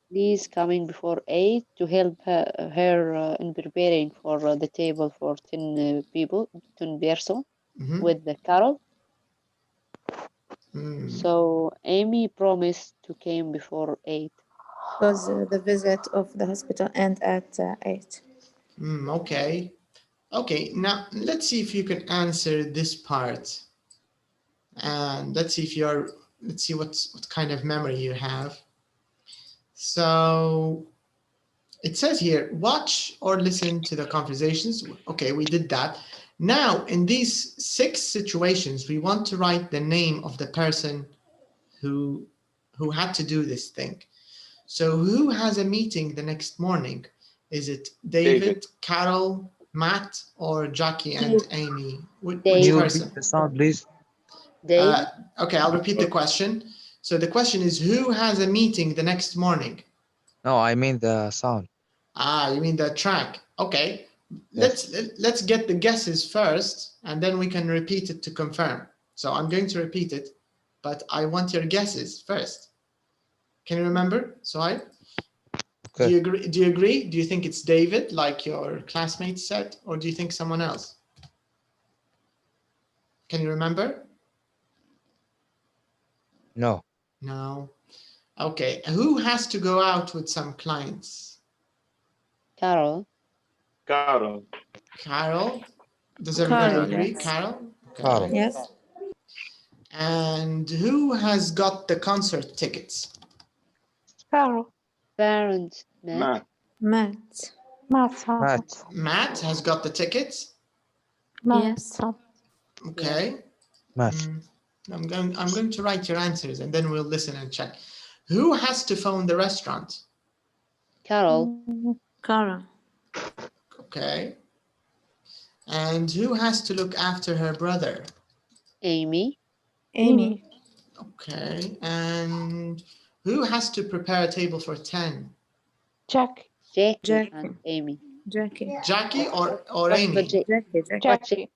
Please coming before 8 to help her in preparing for the table for 10 people, 10 person with the Carol. So Amy promised to came before 8. Because the visit of the hospital end at 8. Okay, now let's see if you can answer this part. And let's see what kind of memory you have. So it says here, watch or listen to the conversations. Okay, we did that. Now, in these 6 situations, we want to write the name of the person who had to do this thing. So who has a meeting the next morning? Is it David. Carol, Matt, or Jackie and Amy? Which person? Repeat the sound, please. Okay, I'll repeat the question. So the question is, who has a meeting the next morning? No, I mean the sound. You mean the track? Okay. Yes. Let's get the guesses first, and then we can repeat it to confirm. So I'm going to repeat it, but I want your guesses first. Can you remember, Suhail? Okay. Do you agree? Do you think it's David, like your classmates said, or do you think someone else? Can you remember? No. No. Okay. Who has to go out with some clients? Carol. Carol. Carol? Does everybody Carol, agree? yes. Carol? Okay. Carol. Yes. And who has got the concert tickets? Carol. Parents. Matt. Matt. Matt has got the tickets? Yes. Okay. Matt. I'm going to write your answers and then we'll listen and check. Who has to phone the restaurant? Carol. Carol. Okay. And who has to look after her brother? Amy. Amy. Okay. And who has to prepare a table for 10? Jackie. And Amy. Jackie. Jackie or But Amy? Jackie,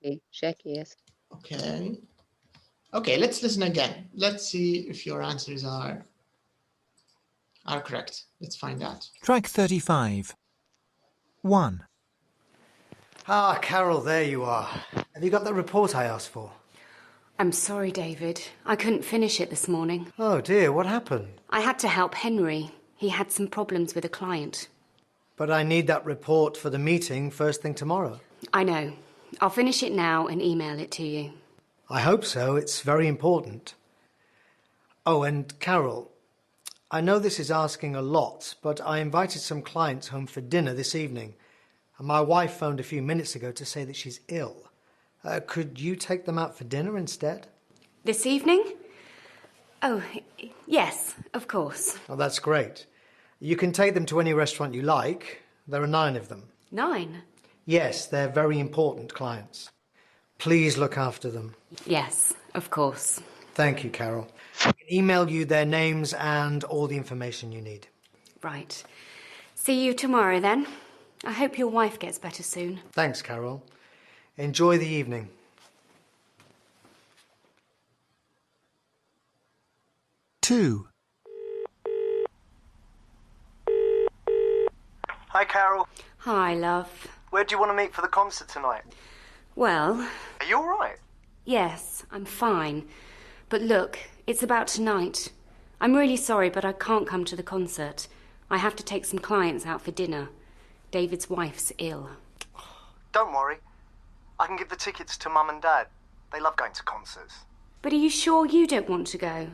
yes. Okay, let's listen again. Let's see if your answers are correct. Let's find out. Track 35. 1. Carol, there you are. Have you got that report I asked for? I'm sorry, David. I couldn't finish it this morning. Oh dear, what happened? I had to help Henry. He had some problems with a client. But I need that report for the meeting first thing tomorrow. I know. I'll finish it now and email it to you. I hope so. It's very important. Oh, and Carol, I know this is asking a lot, but I invited some clients home for dinner this evening, and my wife phoned a few minutes ago to say that she's ill. Could you take them out for dinner instead? This evening? Oh, yes, of course. Oh, that's great. You can take them to any restaurant you like. There are 9 of them. 9? Yes, they're very important clients. Please look after them. Yes, of course. Thank you, Carol. I can email you their names and all the information you need. Right. See you tomorrow then. I hope your wife gets better soon. Thanks, Carol. Enjoy the evening. Two. Hi, Carol. Hi, love. Where do you want to meet for the concert tonight? Well, Are you all right? yes, I'm fine. But look, it's about tonight. I'm really sorry, but I can't come to the concert. I have to take some clients out for dinner. David's wife's ill. Don't worry. I can give the tickets to Mum and Dad. They love going to concerts. But are you sure you don't want to go?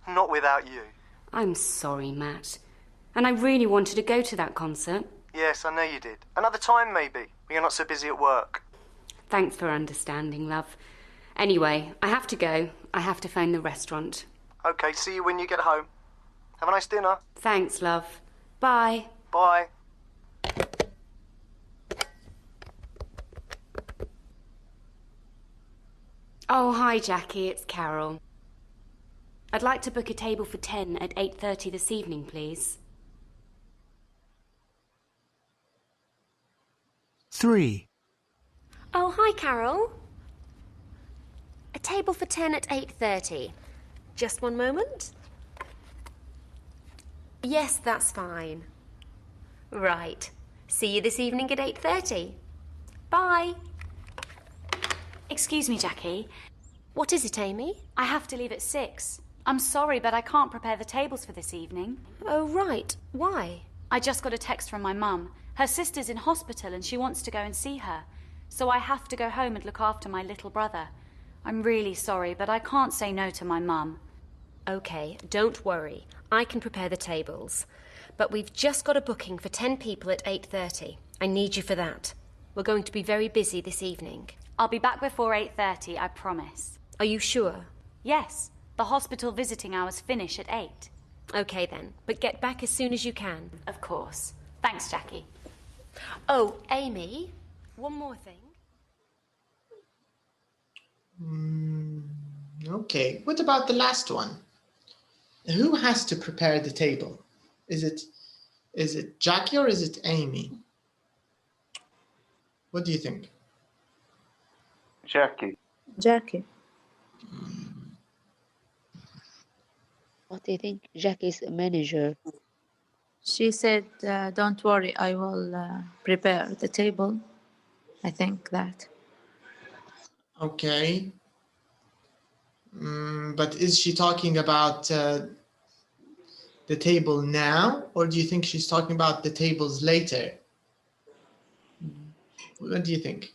Not without you. I'm sorry, Matt. And I really wanted to go to that concert. Yes, I know you did. Another time, maybe, when you're not so busy at work. Thanks for understanding, love. Anyway, I have to go. I have to phone the restaurant. Okay, see you when you get home. Have a nice dinner. Thanks, love. Bye. Bye. Oh, hi, Jackie. It's Carol. I'd like to book a table for 10 at 8:30 this evening, please. 3. Oh, hi, Carol. A table for 10 at 8:30. Just one moment. Yes, that's fine. Right. See you this evening at 8:30. Bye. Excuse me, Jackie. What is it, Amy? I have to leave at 6. I'm sorry, but I can't prepare the tables for this evening. Oh, right. Why? I just got a text from my mum. Her sister's in hospital and she wants to go and see her. So I have to go home and look after my little brother. I'm really sorry, but I can't say no to my mum. OK, don't worry. I can prepare the tables. But we've just got a booking for 10 people at 8:30. I need you for that. We're going to be very busy this evening. I'll be back before 8:30, I promise. Are you sure? Yes. The hospital visiting hours finish at 8. OK then, but get back as soon as you can. Of course. Thanks, Jackie. Oh, Amy, one more thing. Okay, what about the last one? Who has to prepare the table? Is it Jackie or is it Amy? What do you think? Jackie. Jackie. What do you think? Jackie's a manager. She said, don't worry, I will prepare the table. I think that. Okay. But is she talking about the table now, or do you think she's talking about the tables later? What do you think?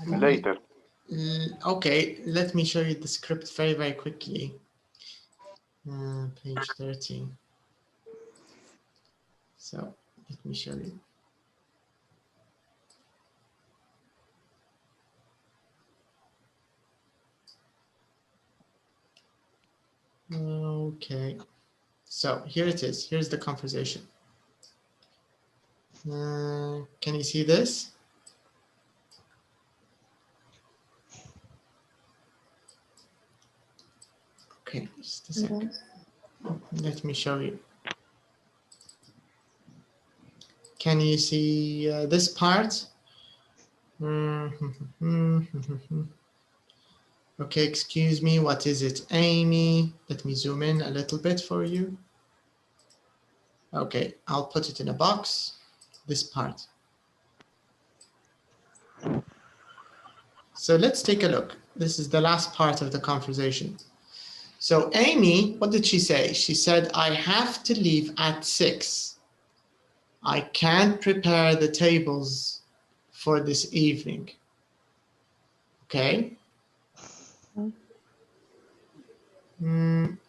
Later. Okay, let me show you the script very, very quickly. Page 13. So let me show you. Okay, so here it is. Here's the conversation. Can you see this? Okay, just a second. Let me show you. Can you see this part? Okay, excuse me, what is it, Amy? Let me zoom in a little bit for you. Okay, I'll put it in a box, this part. So let's take a look. This is the last part of the conversation. So Amy, what did she say? She said, I have to leave at 6. I can't prepare the tables for this evening. Okay.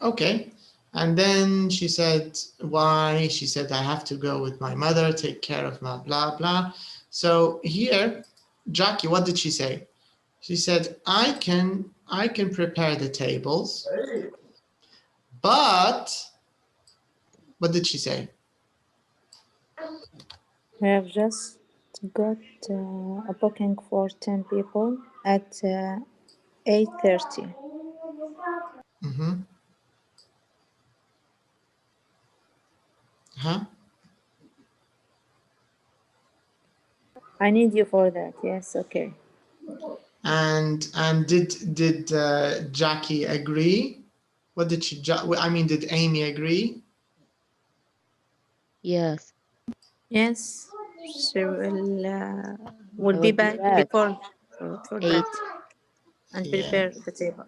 Okay. And then she said, why? She said, I have to go with my mother, take care of my blah, blah. So here, Jackie, what did she say? She said, I can prepare the tables, but what did she say? We have just got a booking for 10 people at 8:30. Mm-hmm. Huh? I need you for that. Yes, okay. And did Jackie agree? What did she? I mean, did Amy agree? Yes. Yes, she will be back before for 8. that. and prepare the table.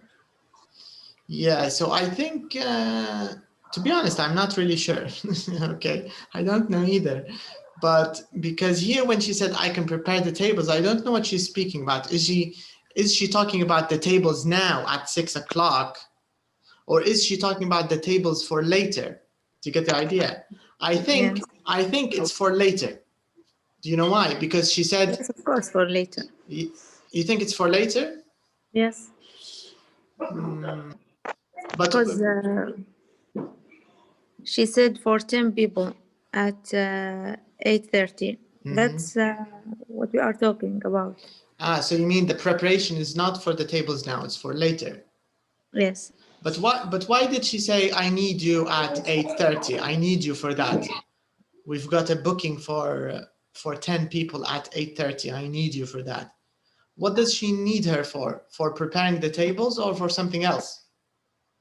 Yeah, so I think, to be honest, I'm not really sure. Okay, I don't know either. But because here when she said I can prepare the tables, I don't know what she's speaking about. Is she talking about the tables now at 6 o'clock? Or is she talking about the tables for later? Do you get the idea? I think it's for later. Do you know why? Because she said... Yes, of course, for later. You think it's for later? Yes. But because she said for 10 people at 8:30. That's what we are talking about. Ah, so you mean the preparation is not for the tables now, it's for later. Yes. But why did she say I need you at 8:30? I need you for that. We've got a booking for 10 people at 8:30. I need you for that. What does she need her for? For preparing the tables or for something else?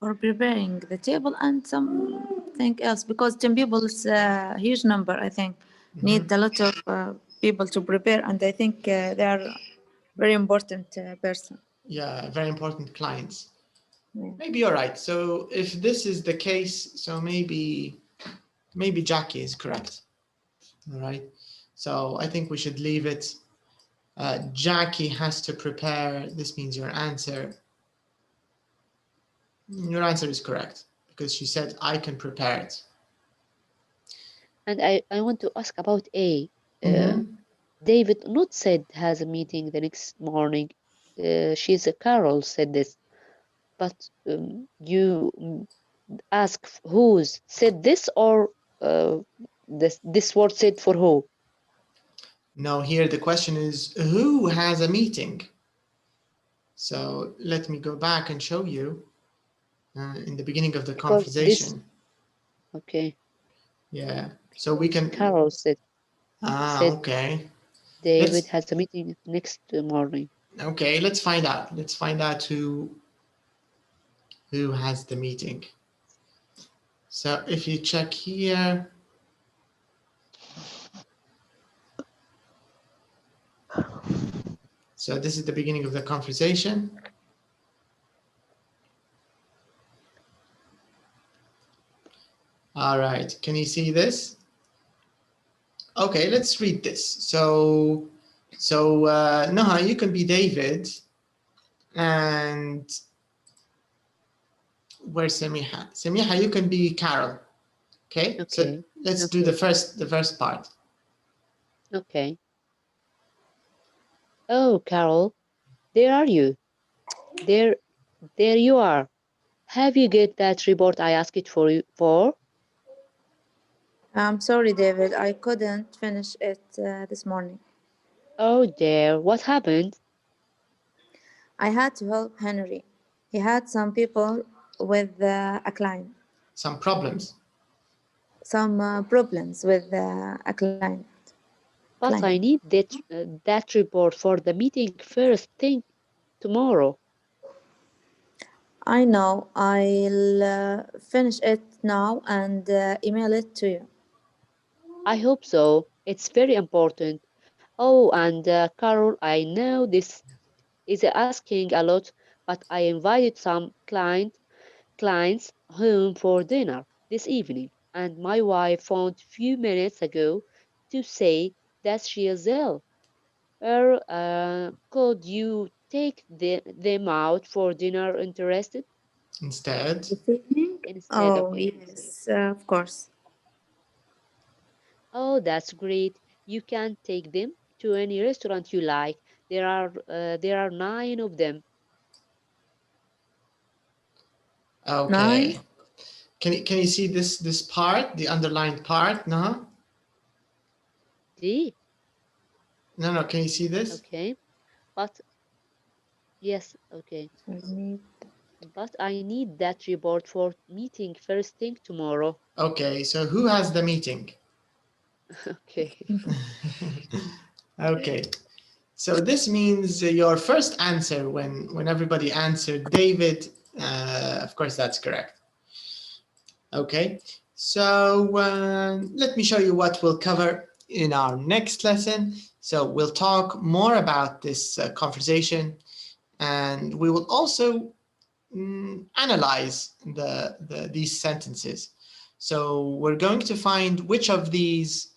For preparing the table and something else, because 10 people is a huge number, I think. Need a lot of people to prepare, and I think they are very important person. Yeah, very important clients. Yeah. Maybe you're right. So if this is the case, so maybe Jackie is correct. All right. So I think we should leave it. Jackie has to prepare. This means your answer is correct because she said I can prepare it. And I want to ask about A. David not said has a meeting the next morning. Carol said this, but you ask who's said this, or this word said for who? No, here the question is who has a meeting. So let me go back and show you in the beginning of the conversation. Okay. Yeah. So we can. Carol said. Okay. David has a meeting next morning. Okay, let's find out. Let's find out who has the meeting. So if you check here. So this is the beginning of the conversation. All right, can you see this? Okay, let's read this. So Noha, you can be David, and where's Samiha? Samiha, you can be Carol. Okay. So let's do the first part. Okay. Oh, Carol, there are you. There you are. Have you get that report I asked it for? I'm sorry, David. I couldn't finish it this morning. Oh dear, what happened? I had to help Henry. He had some people with a client. Some problems? Some problems with a client. But I need that report for the meeting first thing tomorrow. I know. I'll finish it now and email it to you. I hope so. It's very important. Oh, and Carol, I know this is asking a lot, but I invited some clients home for dinner this evening, and my wife phoned a few minutes ago to say that she is ill. Could you take them out for dinner instead? Instead of me? Yes, of course. Oh, that's great. You can take them to any restaurant you like. There are 9 of them. Okay. 9? Can you see this part, the underlined part? No. D. No. Can you see this? Okay, but yes. Okay. But I need that report for meeting first thing tomorrow. Okay. So who has the meeting? Okay. Okay. So this means your first answer when everybody answered David, of course that's correct. Okay. So let me show you what we'll cover in our next lesson. So we'll talk more about this conversation And we will also analyze these sentences. So we're going to find which of these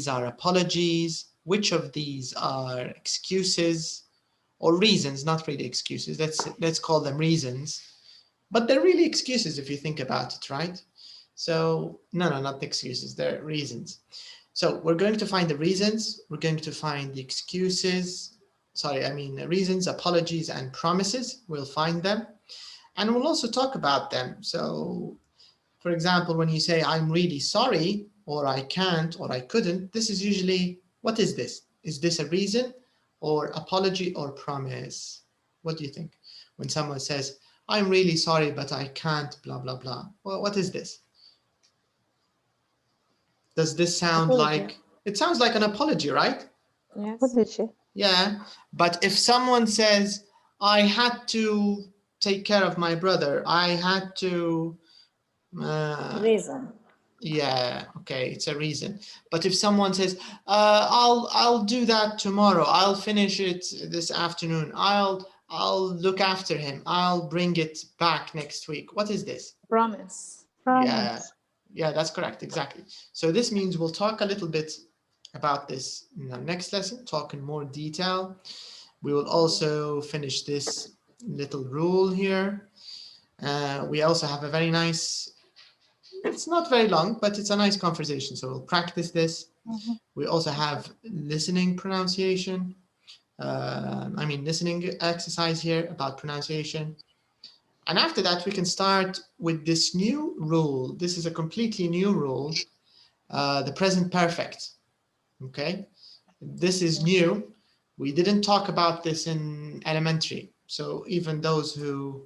are apologies, which of these are excuses or reasons, not really excuses. Let's call them reasons, but they're really excuses if you think about it, right? So no, not the excuses, they're reasons. So we're going to find the reasons, we're going to find the excuses, reasons, apologies, and promises. We'll find them, and we'll also talk about them. So, for example, when you say, I'm really sorry, or I can't, or I couldn't, this is usually, what is this? Is this a reason, or apology, or promise? What do you think? When someone says, I'm really sorry, but I can't, blah, blah, blah. Well, what is this? Does this sound like, it sounds like an apology, right? Yes. Apology. Yeah, but if someone says, I had to take care of my brother, I had to... reason. Yeah, okay, it's a reason. But if someone says, I'll do that tomorrow, I'll finish it this afternoon, I'll look after him, I'll bring it back next week. What is this? Promise. Yeah, that's correct, exactly. So this means we'll talk a little bit about this in the next lesson, talk in more detail. We will also finish this little rule here. We also have a very nice, it's not very long, but it's a nice conversation. So we'll practice this. We also have listening pronunciation. Listening exercise here about pronunciation. And after that, we can start with this new rule. This is a completely new rule, the present perfect. Okay, this is new. We didn't talk about this in elementary. So even those who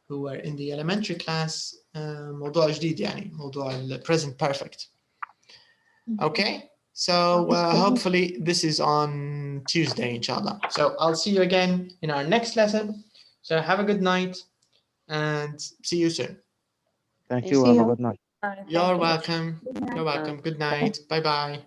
were in the elementary class, موضوع جديد يعني موضوع present perfect. Okay, so hopefully this is on Tuesday, inshallah. So I'll see you again in our next lesson. So have a good night and see you soon. Thank you. Have a good night. You're welcome. You're welcome. Good night. Bye-bye.